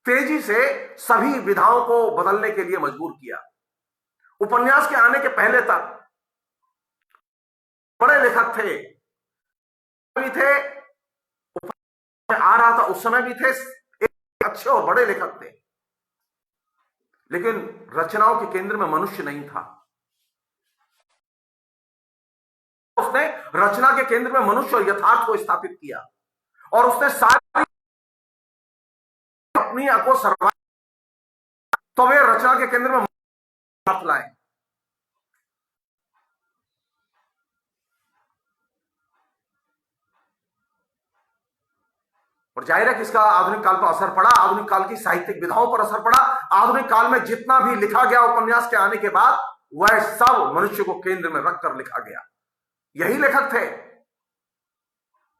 तेजी से सभी विधाओं को बदलने के लिए मजबूर किया। उपन्यास के आने के पहले तक बड़े लेखक थे, भी थे, आ रहा था उस समय भी थे, अच्छे और बड़े लेखक थे, लेकिन रचनाओं के केंद्र में मनुष्य नहीं था। उसने रचना के केंद्र में मनुष्य और यथार्थ को स्थापित किया, और उसने सारी अपनी को सर्वाइव, तो वे रचना के केंद्र में यथार्थ लाए। और जाहिर है कि इसका आधुनिक काल पर असर पड़ा, आधुनिक काल की साहित्यिक विधाओं पर असर पड़ा। आधुनिक काल में जितना भी लिखा गया उपन्यास के आने के बाद, वह सब मनुष्य को केंद्र में रखकर लिखा गया। यही लेखक थे,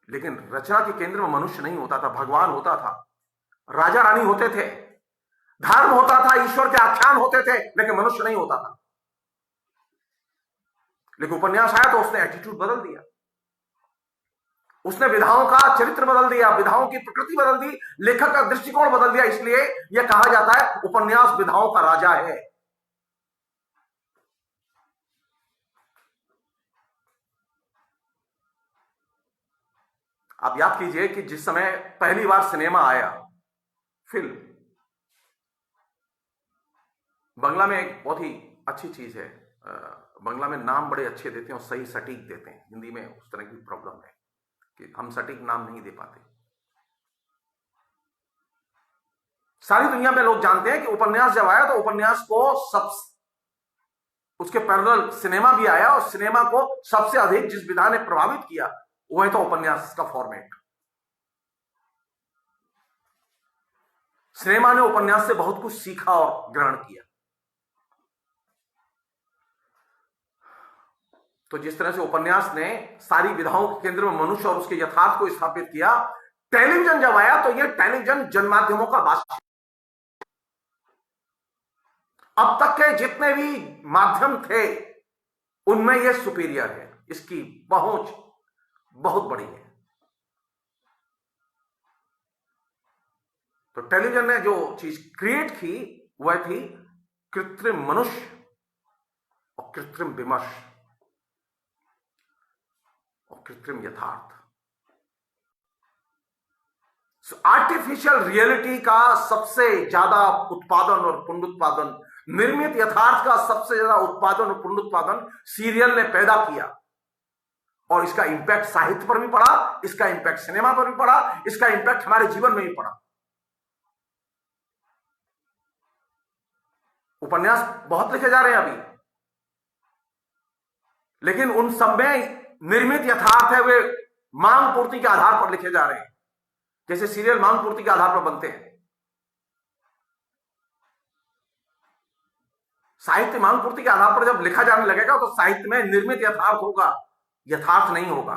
लेकिन रचना के केंद्र में मनुष्य नहीं होता था, भगवान होता था, राजा रानी होते थे, धर्म होता था, ईश्वर के आख्यान होते थे, लेकिन मनुष्य नहीं होता था। लेकिन उपन्यास आया तो उसने एटीट्यूड बदल दिया, उसने विधाओं का चरित्र बदल दिया, विधाओं की प्रकृति बदल दी, लेखक का दृष्टिकोण बदल दिया। इसलिए यह कहा जाता है उपन्यास विधाओं का राजा है। आप याद कीजिए कि जिस समय पहली बार सिनेमा आया, फिल्म, बंगला में एक बहुत ही अच्छी चीज है, बंगला में नाम बड़े अच्छे देते हैं और सही सटीक देते हैं। हिंदी में उस तरह की प्रॉब्लम है कि हम सटीक नाम नहीं दे पाते। सारी दुनिया में लोग जानते हैं कि उपन्यास जब आया तो उपन्यास को उसके पैरेलल सिनेमा भी आया, और सिनेमा को सबसे अधिक जिस विधा ने प्रभावित किया वह तो उपन्यास का फॉर्मेट। सिनेमा ने उपन्यास से बहुत कुछ सीखा और ग्रहण किया। तो जिस तरह से उपन्यास ने सारी विधाओं के केंद्र में मनुष्य और उसके यथार्थ को स्थापित किया, टेलीविजन जब आया तो यह टेलीविजन जनमाध्यमों का बादशाह। अब तक के जितने भी माध्यम थे उनमें यह सुपीरियर है, इसकी पहुंच बहुत बड़ी है। तो टेलीविजन ने जो चीज क्रिएट की वह थी कृत्रिम मनुष्य और कृत्रिम विमर्श और कृत्रिम यथार्थ। आर्टिफिशियल रियलिटी का सबसे ज्यादा उत्पादन और पुनरुत्पादन, निर्मित यथार्थ का सबसे ज्यादा उत्पादन और पुनरुत्पादन सीरियल ने पैदा किया, और इसका इंपैक्ट साहित्य पर भी पड़ा, इसका इंपैक्ट सिनेमा पर भी पड़ा, इसका इंपैक्ट हमारे जीवन में भी पड़ा। उपन्यास बहुत लिखे जा रहे हैं अभी, लेकिन उन सब में निर्मित यथार्थ है, वे मांग पूर्ति के आधार पर लिखे जा रहे हैं, जैसे सीरियल मांग पूर्ति के आधार पर बनते हैं। साहित्य मांग पूर्ति के आधार पर जब लिखा जाने लगेगा तो साहित्य में निर्मित यथार्थ होगा, यथार्थ नहीं होगा।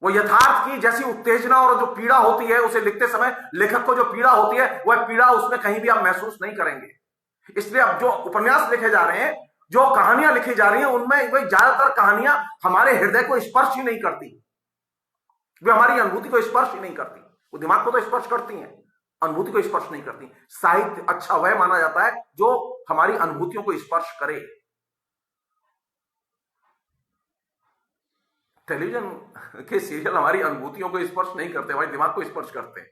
वो यथार्थ की जैसी उत्तेजना और जो पीड़ा होती है, उसे लिखते समय लेखक को जो पीड़ा होती है, वह पीड़ा उसमें कहीं भी आप महसूस नहीं करेंगे। इसलिए अब जो उपन्यास लिखे जा रहे हैं, जो कहानियां लिखी जा रही हैं, उनमें वही ज्यादातर कहानियां हमारे हृदय को स्पर्श ही नहीं करती, वे हमारी अनुभूति को स्पर्श ही नहीं करती। वो दिमाग को तो स्पर्श करती हैं, अनुभूति को स्पर्श नहीं करती। साहित्य अच्छा वह माना जाता है जो हमारी अनुभूतियों को स्पर्श करे। टेलीविजन के सीरियल हमारी अनुभूतियों को स्पर्श नहीं करते, हमारे दिमाग को स्पर्श करते हैं,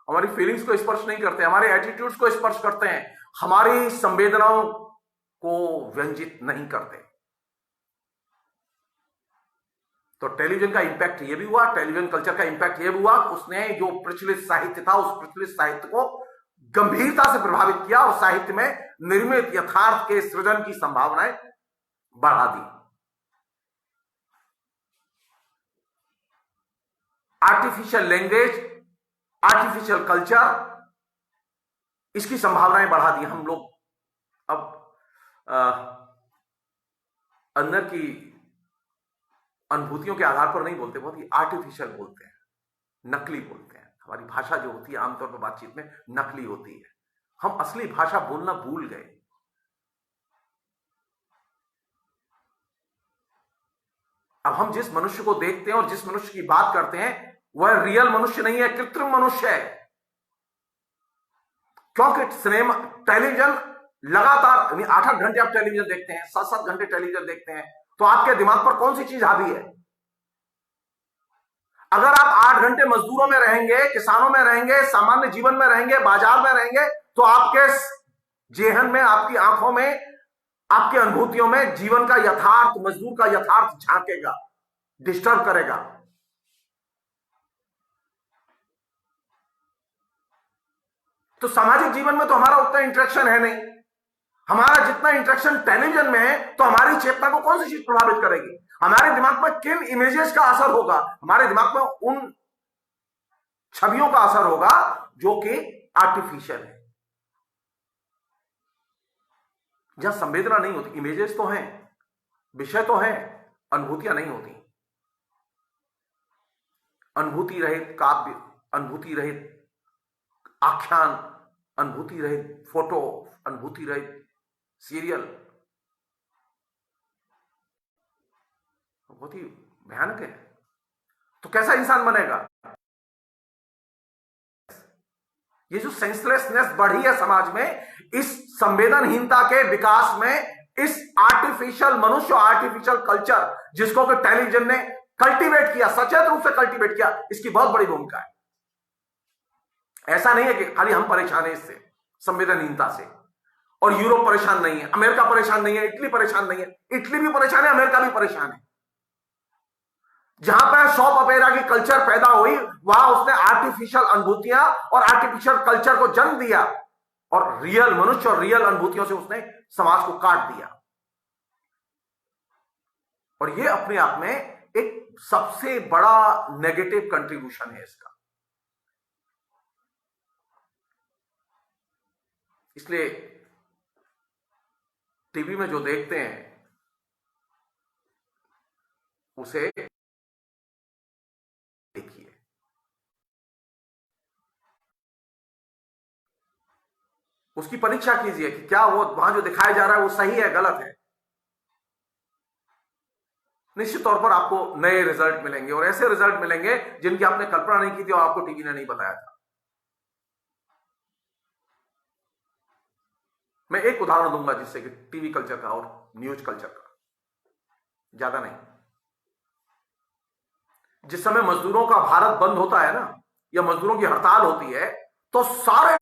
हमारी फीलिंग्स को स्पर्श नहीं करते, हमारे एटीट्यूड्स को स्पर्श करते हैं, हमारी संवेदनाओं को व्यंजित नहीं करते। तो टेलीविजन का इंपैक्ट यह भी हुआ, टेलीविजन कल्चर का इंपैक्ट यह भी हुआ, उसने जो प्रचलित साहित्य था उस प्रचलित साहित्य को गंभीरता से प्रभावित किया और साहित्य में निर्मित यथार्थ के सृजन की संभावनाएं बढ़ा दी। आर्टिफिशियल लैंग्वेज, आर्टिफिशियल कल्चर, इसकी संभावनाएं बढ़ा दी। हम लोग अब अंदर की अनुभूतियों के आधार पर नहीं बोलते, बहुत ही आर्टिफिशियल बोलते हैं, नकली बोलते हैं। हमारी भाषा जो होती है आमतौर पर बातचीत में नकली होती है। हम असली भाषा बोलना भूल गए। अब हम जिस मनुष्य को देखते हैं और जिस मनुष्य की बात करते हैं वह रियल मनुष्य नहीं है, कृत्रिम मनुष्य है। क्योंकि सिनेमा, टेलीविजन लगातार 8-8 घंटे आप टेलीविजन देखते हैं, 7-7 घंटे टेलीविजन देखते हैं, तो आपके दिमाग पर कौन सी चीज हावी है? अगर आप 8 घंटे मजदूरों में रहेंगे, किसानों में रहेंगे, सामान्य जीवन में रहेंगे, बाजार में रहेंगे, तो आपके जेहन में, आपकी आंखों में, आपकी अनुभूतियों में जीवन का यथार्थ, मजदूर का यथार्थ झांकेगा, डिस्टर्ब करेगा। तो सामाजिक जीवन में तो हमारा उतना इंटरेक्शन है नहीं। हमारा जितना इंटरेक्शन टेलीविजन में है, तो हमारी चेतना को कौन सी चीज प्रभावित करेगी? हमारे दिमाग में किन इमेजेस का असर होगा? हमारे दिमाग में उन छवियों का असर होगा जो कि आर्टिफिशियल है, जहां संवेदना नहीं होती। इमेजेस तो हैं, विषय तो हैं, अनुभूतियां नहीं होती। अनुभूति रहित काव्य, अनुभूति रहित आख्यान, अनुभूति रहित फोटो, अनुभूति रहित सीरियल बहुत ही भयानक है। तो कैसा इंसान बनेगा? ये जो सेंसलेसनेस बढ़ी है समाज में, इस संवेदनहीनता के विकास में, इस आर्टिफिशियल मनुष्य, आर्टिफिशियल कल्चर जिसको कि टेलीविजन ने कल्टीवेट किया, सचेत रूप से कल्टीवेट किया, इसकी बहुत बड़ी भूमिका है। ऐसा नहीं है कि खाली हम परेशान हैं इससे, संवेदनहीनता से, और यूरोप परेशान नहीं है, अमेरिका परेशान नहीं है, इटली परेशान नहीं है। इटली भी परेशान है, अमेरिका भी परेशान है। जहां पर सॉप अपेरा की कल्चर पैदा हुई, वहां उसने आर्टिफिशियल अनुभूतियां और आर्टिफिशियल कल्चर को जन्म दिया, और रियल मनुष्य और रियल अनुभूतियों से उसने समाज को काट दिया। और यह अपने आप में एक सबसे बड़ा नेगेटिव कंट्रीब्यूशन है इसका। इसलिए टीवी में जो देखते हैं उसे देखिए, उसकी परीक्षा कीजिए कि क्या वो वहां जो दिखाया जा रहा है वो सही है, गलत है। निश्चित तौर पर आपको नए रिजल्ट मिलेंगे, और ऐसे रिजल्ट मिलेंगे जिनकी आपने कल्पना नहीं की थी और आपको टीवी ने नहीं बताया था। मैं एक उदाहरण दूंगा जिससे कि टीवी कल्चर का और न्यूज कल्चर का, ज्यादा नहीं। जिस समय मजदूरों का भारत बंद होता है ना, या मजदूरों की हड़ताल होती है, तो सारे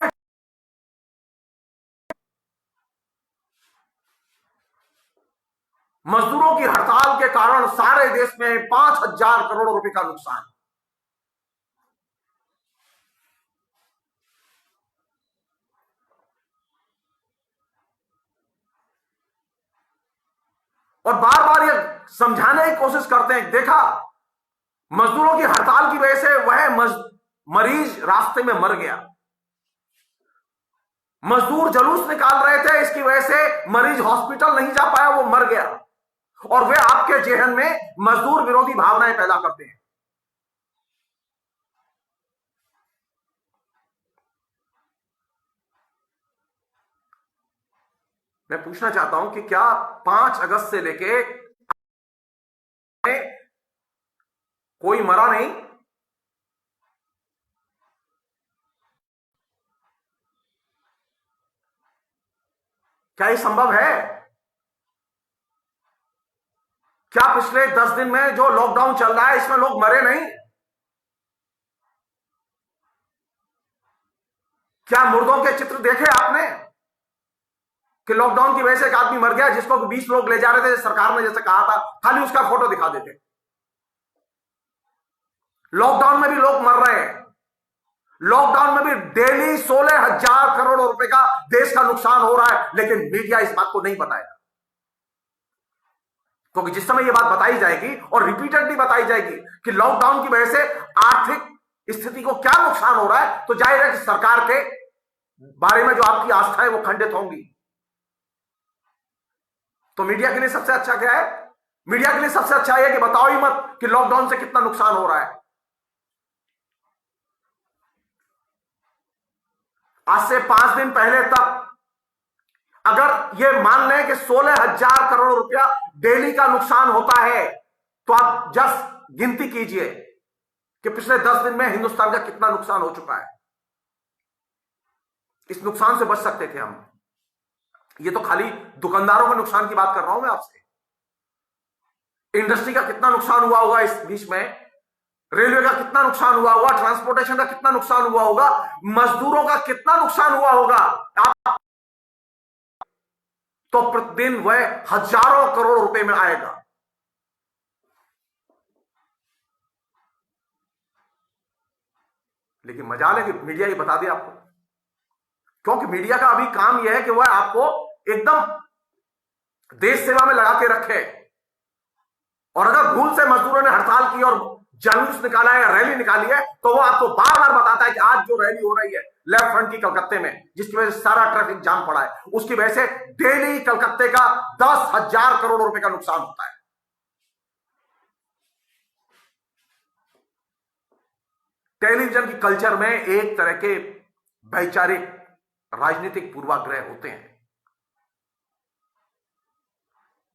मजदूरों की हड़ताल के कारण सारे देश में 5,000 करोड़ रुपए का नुकसान। और बार बार ये समझाने की कोशिश करते हैं, देखा मजदूरों की हड़ताल की वजह से वह मरीज रास्ते में मर गया, मजदूर जुलूस निकाल रहे थे, इसकी वजह से मरीज हॉस्पिटल नहीं जा पाया, वो मर गया। और वे आपके जेहन में मजदूर विरोधी भावनाएं पैदा करते हैं। मैं पूछना चाहता हूं कि क्या 5 अगस्त से लेके कोई मरा नहीं? क्या ये संभव है? क्या पिछले 10 दिन में जो लॉकडाउन चल रहा है इसमें लोग मरे नहीं? क्या मुर्दों के चित्र देखे आपने कि लॉकडाउन की वजह से एक आदमी मर गया जिसको 20 लोग ले जा रहे थे, सरकार ने जैसे कहा था, खाली उसका फोटो दिखा देते। लॉकडाउन में भी लोग मर रहे हैं। लॉकडाउन में भी डेली 16,000 करोड़ रुपए का देश का नुकसान हो रहा है, लेकिन मीडिया इस बात को नहीं बताएगा। क्योंकि जिस समय यह बात बताई जाएगी और रिपीटेडली बताई जाएगी कि लॉकडाउन की वजह से आर्थिक स्थिति को क्या नुकसान हो रहा है, तो जाहिर है कि सरकार के बारे में जो आपकी आस्था है वो खंडित होंगी। तो मीडिया के लिए सबसे अच्छा क्या है? मीडिया के लिए सबसे अच्छा है कि बताओ ही मत कि लॉकडाउन से कितना नुकसान हो रहा है। आज से 5 दिन पहले तक अगर यह मान लें कि 16,000 करोड़ रुपया डेली का नुकसान होता है, तो आप जस्ट गिनती कीजिए कि पिछले 10 दिन में हिंदुस्तान का कितना नुकसान हो चुका है। इस नुकसान से बच सकते थे हम। ये तो खाली दुकानदारों के नुकसान की बात कर रहा हूं मैं आपसे। इंडस्ट्री का कितना नुकसान हुआ होगा इस बीच में, रेलवे का कितना नुकसान हुआ होगा, ट्रांसपोर्टेशन का कितना नुकसान हुआ होगा, मजदूरों का कितना नुकसान हुआ होगा। आप तो प्रतिदिन वह हजारों करोड़ रुपए में आएगा। लेकिन मजाल है कि मीडिया ये बता दिया आपको, क्योंकि मीडिया का अभी काम यह है कि वह आपको एकदम देश सेवा में लगा के रखे। और अगर भूल से मजदूरों ने हड़ताल की और जुलूस निकाला है या रैली निकाली है, तो वो आपको बार बार बताता है कि आज जो रैली हो रही है लेफ्ट फ्रंट की कलकत्ते में, जिसकी वजह से सारा ट्रैफिक जाम पड़ा है, उसकी वजह से डेली कलकत्ते का 10,000 करोड़ रुपए का नुकसान होता है। टेलीविजन की कल्चर में एक तरह के वैचारिक राजनीतिक पूर्वाग्रह होते हैं।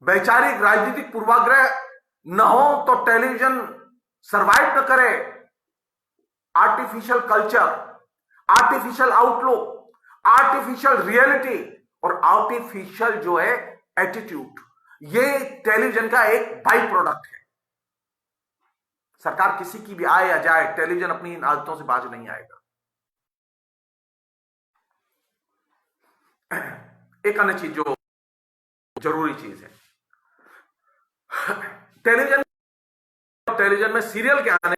वैचारिक राजनीतिक पूर्वाग्रह न हो तो टेलीविजन सरवाइव न करे। Artificial culture, artificial outlook, artificial reality और आर्टिफिशियल जो है एटीट्यूड, ये टेलीविजन का एक बाई प्रोडक्ट है। सरकार किसी की भी आए या जाए, टेलीविजन अपनी इन आदतों से बाज नहीं आएगा। एक अन्य चीज जो जरूरी चीज है, टेलीविजन में सीरियल के आने,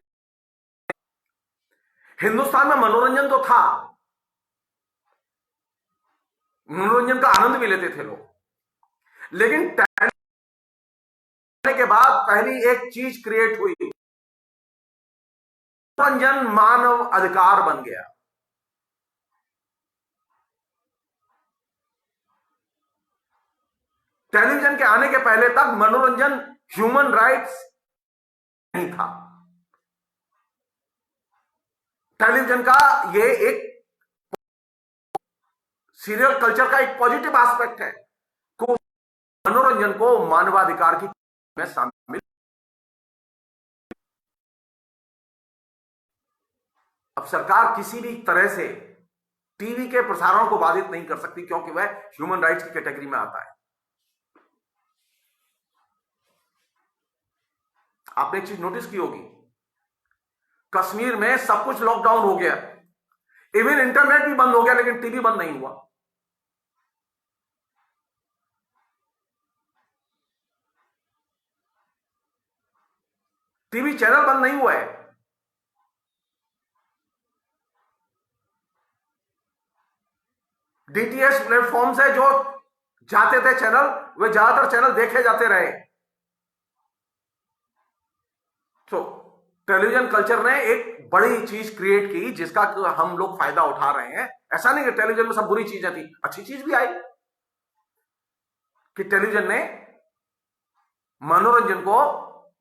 हिंदुस्तान में मनोरंजन तो था, मनोरंजन का आनंद भी लेते थे लोग, लेकिन के बाद पहली एक चीज क्रिएट हुई, मनोरंजन मानव अधिकार बन गया। टेलीविजन के आने के पहले तक मनोरंजन ह्यूमन राइट्स नहीं था। टेलीविजन का ये एक सीरियल कल्चर का एक पॉजिटिव एस्पेक्ट है को मनोरंजन को मानवाधिकार की में शामिल। अब सरकार किसी भी तरह से टीवी के प्रसारण को बाधित नहीं कर सकती, क्योंकि वह ह्यूमन राइट्स की कैटेगरी में आता है। आपने एक चीज नोटिस की होगी, कश्मीर में सब कुछ लॉकडाउन हो गया, इवन इंटरनेट भी बंद हो गया, लेकिन टीवी बंद नहीं हुआ। टीवी चैनल बंद नहीं हुआ है। डीटीएच प्लेटफॉर्म से जो जाते थे चैनल, वे ज्यादातर चैनल देखे जाते रहे। तो टेलीविजन कल्चर ने एक बड़ी चीज क्रिएट की जिसका हम लोग फायदा उठा रहे हैं। ऐसा नहीं कि टेलीविजन में सब बुरी चीजें थी, अच्छी चीज भी आई कि टेलीविजन ने मनोरंजन को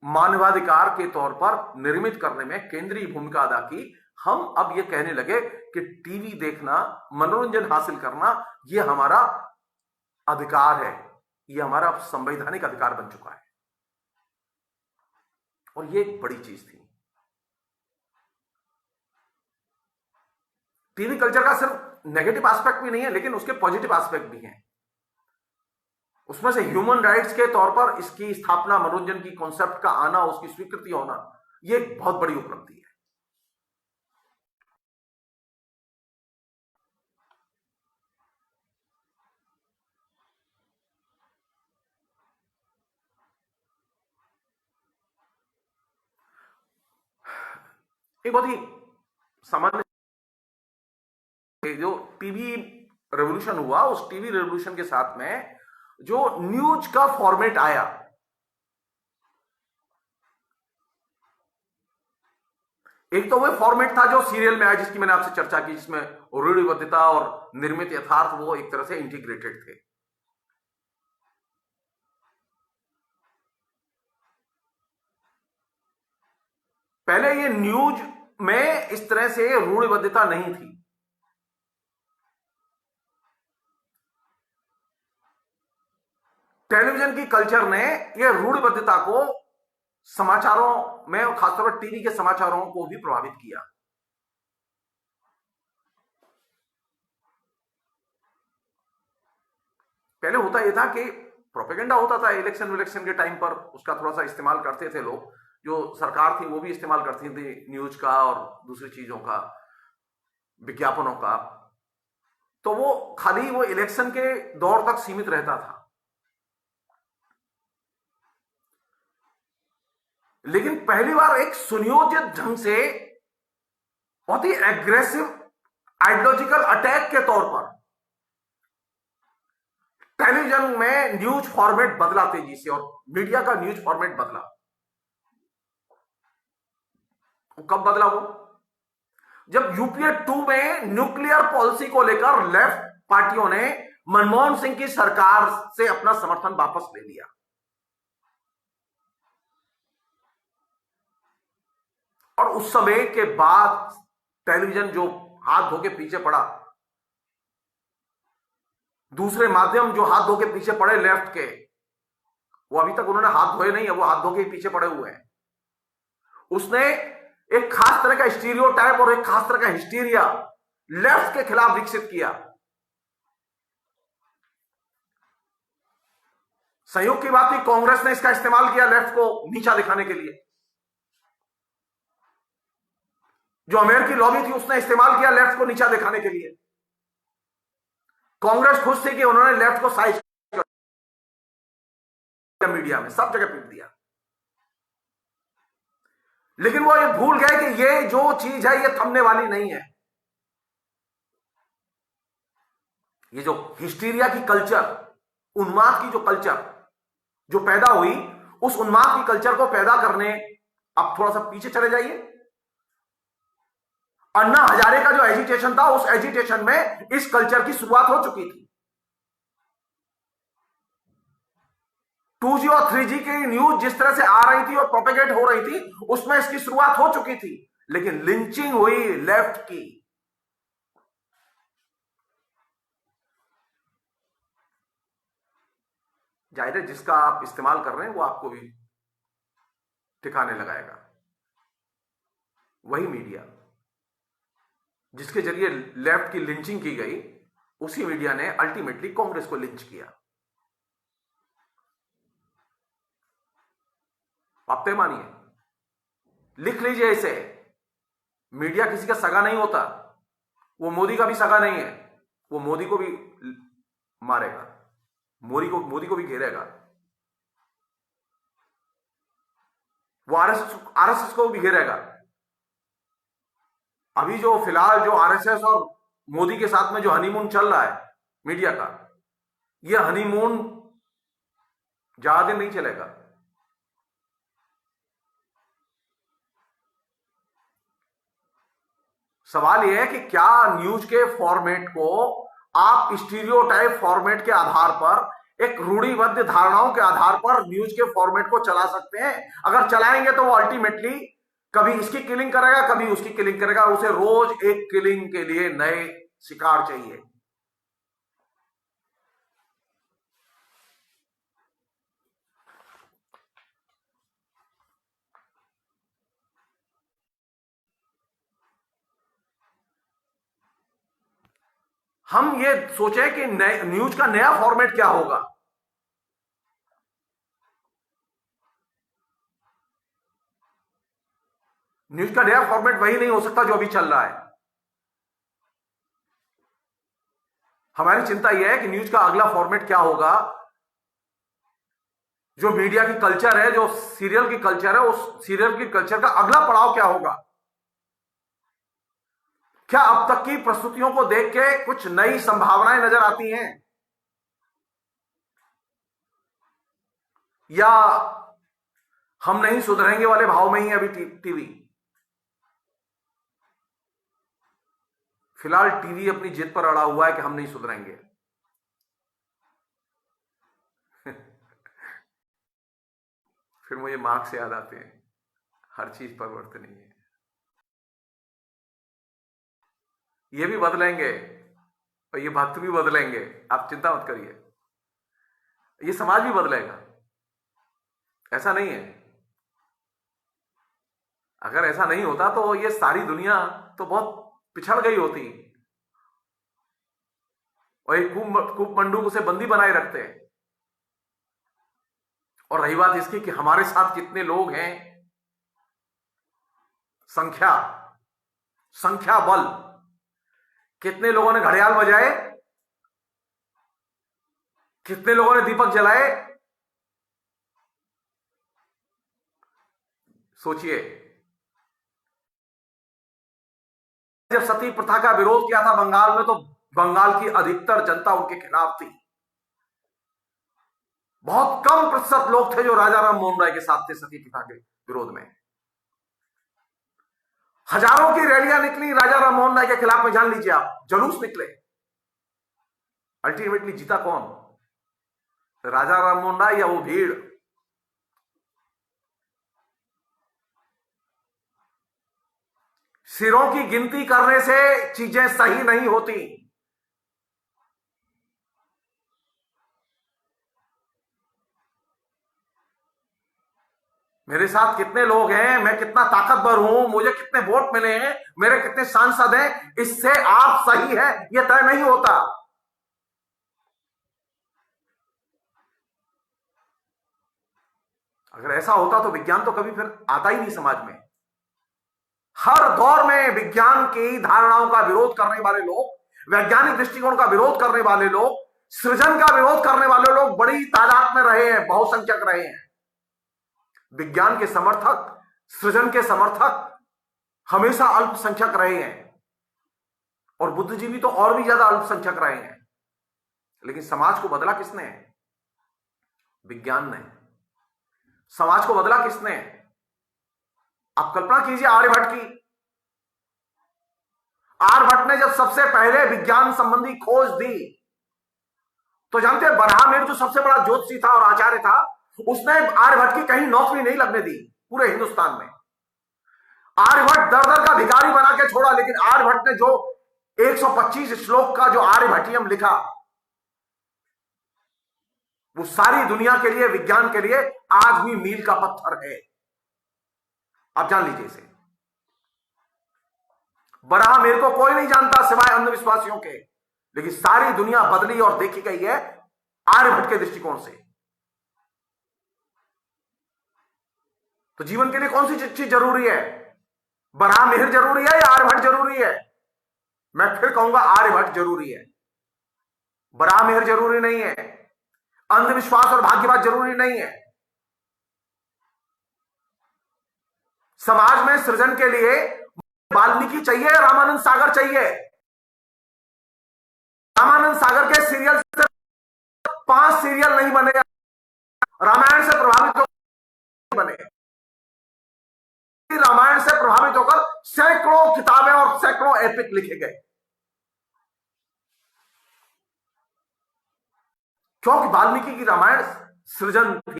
मानवाधिकार के तौर पर निर्मित करने में केंद्रीय भूमिका अदा की। हम अब ये कहने लगे कि टीवी देखना, मनोरंजन हासिल करना, यह हमारा अधिकार है, यह हमारा संवैधानिक अधिकार बन चुका है। और ये एक बड़ी चीज थी। टीवी कल्चर का सिर्फ नेगेटिव एस्पेक्ट भी नहीं है, लेकिन उसके पॉजिटिव एस्पेक्ट भी हैं। उसमें से ह्यूमन राइट्स के तौर पर इसकी स्थापना, मनोरंजन की कॉन्सेप्ट का आना, उसकी स्वीकृति होना, यह एक बहुत बड़ी उपलब्धि है। एक बहुत ही सामान्य जो टीवी रेवोल्यूशन हुआ, उस टीवी रेवोल्यूशन के साथ में जो न्यूज का फॉर्मेट आया, एक तो वह फॉर्मेट था जो सीरियल में आया, जिसकी मैंने आपसे चर्चा की, जिसमें रूढ़िबद्धता और निर्मित यथार्थ वो एक तरह से इंटीग्रेटेड थे। पहले ये न्यूज में इस तरह से रूढ़िबद्धता नहीं थी। टेलीविजन की कल्चर ने यह रूढ़िबद्धता को समाचारों में और खासतौर पर टीवी के समाचारों को भी प्रभावित किया। पहले होता यह था कि प्रोपेगेंडा होता था, इलेक्शन विलेक्शन के टाइम पर उसका थोड़ा सा इस्तेमाल करते थे लोग, जो सरकार थी वो भी इस्तेमाल करती थी न्यूज का और दूसरी चीजों का, विज्ञापनों का। तो वो खाली वो इलेक्शन के दौर तक सीमित रहता था। लेकिन पहली बार एक सुनियोजित ढंग से बहुत ही एग्रेसिव आइडियोलॉजिकल अटैक के तौर पर टेलीविजन में न्यूज फॉर्मेट बदला तेजी से, और मीडिया का न्यूज फॉर्मेट बदला। कब बदला वो? जब यूपीए 2 में न्यूक्लियर पॉलिसी को लेकर लेफ्ट पार्टियों ने मनमोहन सिंह की सरकार से अपना समर्थन वापस ले लिया। और उस समय के बाद टेलीविजन जो हाथ धो के पीछे पड़ा, दूसरे माध्यम जो हाथ धो के पीछे पड़े लेफ्ट के, वो अभी तक उन्होंने हाथ धोए नहीं है, वो हाथ धो के पीछे पड़े हुए हैं। उसने एक खास तरह का स्टीरियोटाइप और एक खास तरह का हिस्टीरिया लेफ्ट के खिलाफ विकसित किया। संयोग की बात थी, कांग्रेस ने इसका इस्तेमाल किया लेफ्ट को नीचा दिखाने के लिए। जो अमेरिकी लॉबी थी उसने इस्तेमाल किया लेफ्ट को नीचा दिखाने के लिए। कांग्रेस खुश थी कि उन्होंने लेफ्ट को साइज मीडिया में सब जगह पीट दिया। लेकिन वो ये भूल गए कि ये जो चीज है ये थमने वाली नहीं है। ये जो हिस्टीरिया की कल्चर, उन्माद की जो कल्चर जो पैदा हुई, उस उन्माद की कल्चर को पैदा करने, अब थोड़ा सा पीछे चले जाइए, अन्ना हजारे का जो एजिटेशन था, उस एजिटेशन में इस कल्चर की शुरुआत हो चुकी थी। 2G और 3G की न्यूज जिस तरह से आ रही थी और प्रोपेगेट हो रही थी, उसमें इसकी शुरुआत हो चुकी थी। लेकिन लिंचिंग हुई लेफ्ट की। जाहिर है जिसका आप इस्तेमाल कर रहे हैं वो आपको भी ठिकाने लगाएगा। वही मीडिया जिसके जरिए लेफ्ट की लिंचिंग की गई, उसी मीडिया ने अल्टीमेटली कांग्रेस को लिंच किया। आप तय मानिए, लिख लीजिए इसे। मीडिया किसी का सगा नहीं होता, वो मोदी का भी सगा नहीं है। वो मोदी को भी मारेगा, मोदी को भी घेरेगा, वो आरएसएस को भी घेरेगा। अभी जो फिलहाल जो आरएसएस और मोदी के साथ में जो हनीमून चल रहा है मीडिया का, यह हनीमून ज्यादा दिन नहीं चलेगा। सवाल यह है कि क्या न्यूज के फॉर्मेट को आप स्टीरियोटाइप फॉर्मेट के आधार पर, एक रूढ़िबद्ध धारणाओं के आधार पर न्यूज के फॉर्मेट को चला सकते हैं? अगर चलाएंगे तो वो अल्टीमेटली कभी इसकी किलिंग करेगा, कभी उसकी किलिंग करेगा। उसे रोज एक किलिंग के लिए नए शिकार चाहिए। हम ये सोचें कि न्यूज का नया फॉर्मेट क्या होगा। न्यूज का नया फॉर्मेट वही नहीं हो सकता जो अभी चल रहा है। हमारी चिंता यह है कि न्यूज का अगला फॉर्मेट क्या होगा। जो मीडिया की कल्चर है, जो सीरियल की कल्चर है, उस सीरियल की कल्चर का अगला पड़ाव क्या होगा। क्या अब तक की प्रस्तुतियों को देख के कुछ नई संभावनाएं नजर आती हैं, या हम नहीं सुधरेंगे वाले भाव में ही अभी टीवी? फिलहाल टीवी अपनी जिद पर अड़ा हुआ है कि हम नहीं सुधरेंगे। फिर मुझे मार्क्स याद आते हैं, हर चीज परिवर्तनीय है। ये भी बदलेंगे और ये भक्त भी बदलेंगे, आप चिंता मत करिए। ये समाज भी बदलेगा, ऐसा नहीं है। अगर ऐसा नहीं होता तो ये सारी दुनिया तो बहुत पिछड़ गई होती, और एक कूपमंडूक उसे बंदी बनाए रखते। और रही बात इसकी कि हमारे साथ कितने लोग हैं, संख्या संख्या बल, कितने लोगों ने घड़ियाल बजाए, कितने लोगों ने दीपक जलाए, सोचिए। जब सती प्रथा का विरोध किया था बंगाल में, तो बंगाल की अधिकतर जनता उनके खिलाफ थी। बहुत कम प्रतिशत लोग थे जो राजा राम मोहन राय के साथ थे सती प्रथा के विरोध में। हजारों की रैलियां निकली राजा राम मोहन राय के खिलाफ में, जान लीजिए आप, जुलूस निकले। अल्टीमेटली जीता कौन? राजा राम मोहन राय या वो भीड़? सिरों की गिनती करने से चीजें सही नहीं होती। मेरे साथ कितने लोग हैं, मैं कितना ताकतवर हूं, मुझे कितने वोट मिले हैं, मेरे कितने सांसद हैं, इससे आप सही है यह तय नहीं होता। अगर ऐसा होता तो विज्ञान तो कभी फिर आता ही नहीं समाज में। हर दौर में विज्ञान की धारणाओं का विरोध करने वाले लोग, वैज्ञानिक दृष्टिकोण का विरोध करने वाले लोग, सृजन का विरोध करने वाले लोग बड़ी तादाद में रहे हैं, बहुसंख्यक रहे हैं। विज्ञान के समर्थक, सृजन के समर्थक हमेशा अल्पसंख्यक रहे हैं, और बुद्धिजीवी तो और भी ज्यादा अल्पसंख्यक रहे हैं। लेकिन समाज को बदला किसने? विज्ञान ने। समाज को बदला किसने? आप कल्पना कीजिए आर्यभट्ट की। आर्यभट्ट ने जब सबसे पहले विज्ञान संबंधी खोज दी, तो जानते हैं बरहामिर जो सबसे बड़ा ज्योतिषी था और आचार्य था, उसने आर्यभट्ट की कहीं नौकरी नहीं लगने दी पूरे हिंदुस्तान में। आर्यभट्ट दर दर का भिखारी बना के छोड़ा, लेकिन आर्यभट्ट ने जो 125 श्लोक का जो आर्यभट्टियम लिखा, वो सारी दुनिया के लिए, विज्ञान के लिए आज भी मील का पत्थर है। आप जान लीजिए इसे। बरहामिर को कोई नहीं जानता सिवाय अंधविश्वासियों के, लेकिन सारी दुनिया बदली और देखी गई है आर्यभट्ट के दृष्टिकोण से। तो जीवन के लिए कौन सी चीज जरूरी है? बरहामिर जरूरी है या आर्यभट्ट जरूरी है? मैं फिर कहूंगा आर्यभट्ट जरूरी है, बरहामिर जरूरी नहीं है। अंधविश्वास और भाग्यवाद जरूरी नहीं है। समाज में सृजन के लिए वाल्मीकि चाहिए, रामानंद सागर चाहिए। रामानंद सागर के सीरियल से 5 सीरियल नहीं बने, रामायण से प्रभावित होकर बने। रामायण से प्रभावित होकर सैकड़ों किताबें और सैकड़ों एपिक लिखे गए, क्योंकि वाल्मीकि की रामायण सृजन थी।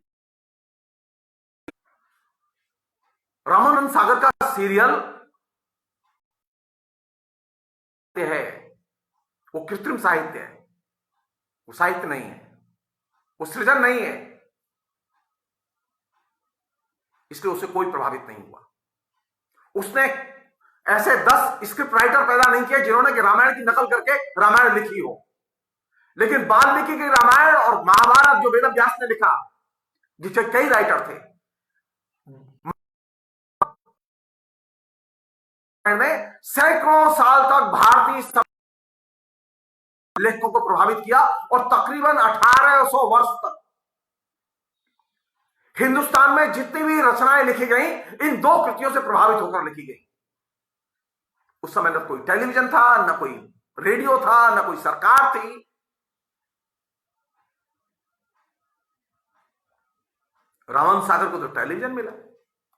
रामानंद सागर का सीरियल है, वो कृत्रिम साहित्य है, वो साहित्य नहीं है, वो सृजन नहीं है, इसलिए उसे कोई प्रभावित नहीं हुआ। उसने ऐसे 10 स्क्रिप्ट राइटर पैदा नहीं किए जिन्होंने कि रामायण की नकल करके रामायण लिखी हो, लेकिन वाल्मीकि की रामायण और महाभारत जो वेद व्यास ने लिखा, जिसके कई राइटर थे, में सैकड़ों साल तक भारतीय लेखकों को प्रभावित किया, और तकरीबन 1800 वर्ष तक हिंदुस्तान में जितनी भी रचनाएं लिखी गई, इन 2 कृतियों से प्रभावित होकर लिखी गई। उस समय न कोई टेलीविजन था, न कोई रेडियो था, न कोई सरकार थी। रामानंद सागर को तो टेलीविजन मिला,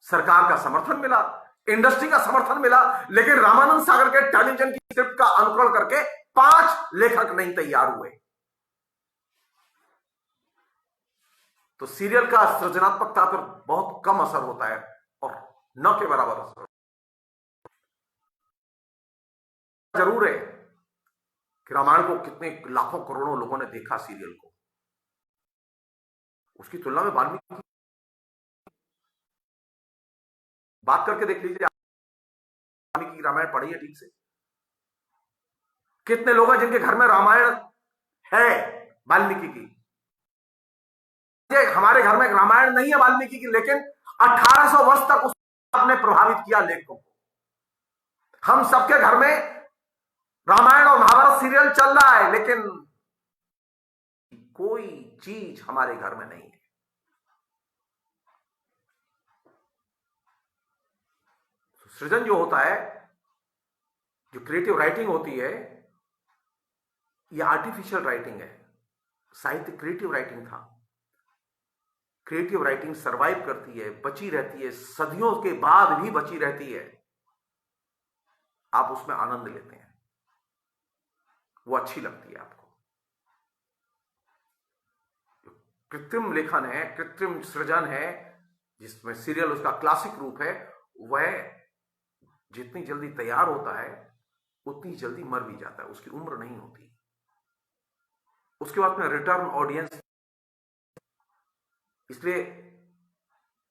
सरकार का समर्थन मिला, इंडस्ट्री का समर्थन मिला, लेकिन रामानंद सागर के टेलीविजन की स्क्रिप्ट का अनुकरण करके 5 लेखक नहीं तैयार हुए। तो सीरियल का सृजनात्मकता पर बहुत कम असर होता है, और न के बराबर असर। जरूर है कि रामायण को कितने लाखों करोड़ों लोगों ने देखा सीरियल को, उसकी तुलना में वाल्मीकि बात करके देख लीजिए, वाल्मीकि की रामायण पढ़ी है ठीक से? कितने लोग हैं जिनके घर में रामायण है वाल्मीकि की? हमारे घर में रामायण नहीं है वाल्मीकि की, लेकिन 1800 वर्ष तक उसने प्रभावित किया लेखकों को। हम सबके घर में रामायण और महाभारत सीरियल चल रहा है, लेकिन कोई चीज हमारे घर में नहीं है। सृजन जो होता है, जो क्रिएटिव राइटिंग होती है, ये आर्टिफिशियल राइटिंग है। साहित्य क्रिएटिव राइटिंग था। क्रिएटिव राइटिंग सरवाइव करती है, बची रहती है, सदियों के बाद भी बची रहती है। आप उसमें आनंद लेते हैं, वो अच्छी लगती है आपको। कृत्रिम लेखन है, कृत्रिम सृजन है, जिसमें सीरियल उसका क्लासिक रूप है, वह जितनी जल्दी तैयार होता है उतनी जल्दी मर भी जाता है, उसकी उम्र नहीं होती। उसके बाद में रिटर्न ऑडियंस। इसलिए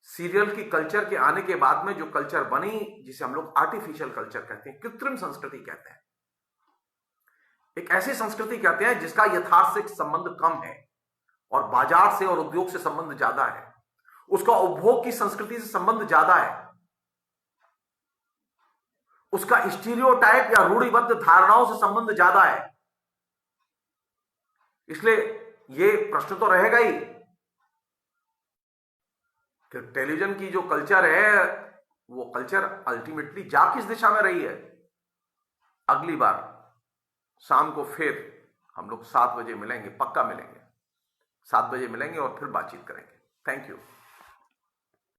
सीरियल की कल्चर के आने के बाद में जो कल्चर बनी, जिसे हम लोग आर्टिफिशियल कल्चर कहते हैं, कृत्रिम संस्कृति कहते हैं, एक ऐसी संस्कृति कहते हैं जिसका यथार्थ से संबंध कम है और बाजार से और उद्योग से संबंध ज्यादा है, उसका उपभोग की संस्कृति से संबंध ज्यादा है, उसका स्टीरियोटाइप या रूढ़िबद्ध धारणाओं से संबंध ज्यादा है। इसलिए ये प्रश्न तो रहेगा ही कि टेलीविजन की जो कल्चर है, वो कल्चर अल्टीमेटली जा किस दिशा में रही है। अगली बार शाम को फिर हम लोग 7 बजे मिलेंगे, पक्का मिलेंगे, 7 बजे मिलेंगे और फिर बातचीत करेंगे। Thank you.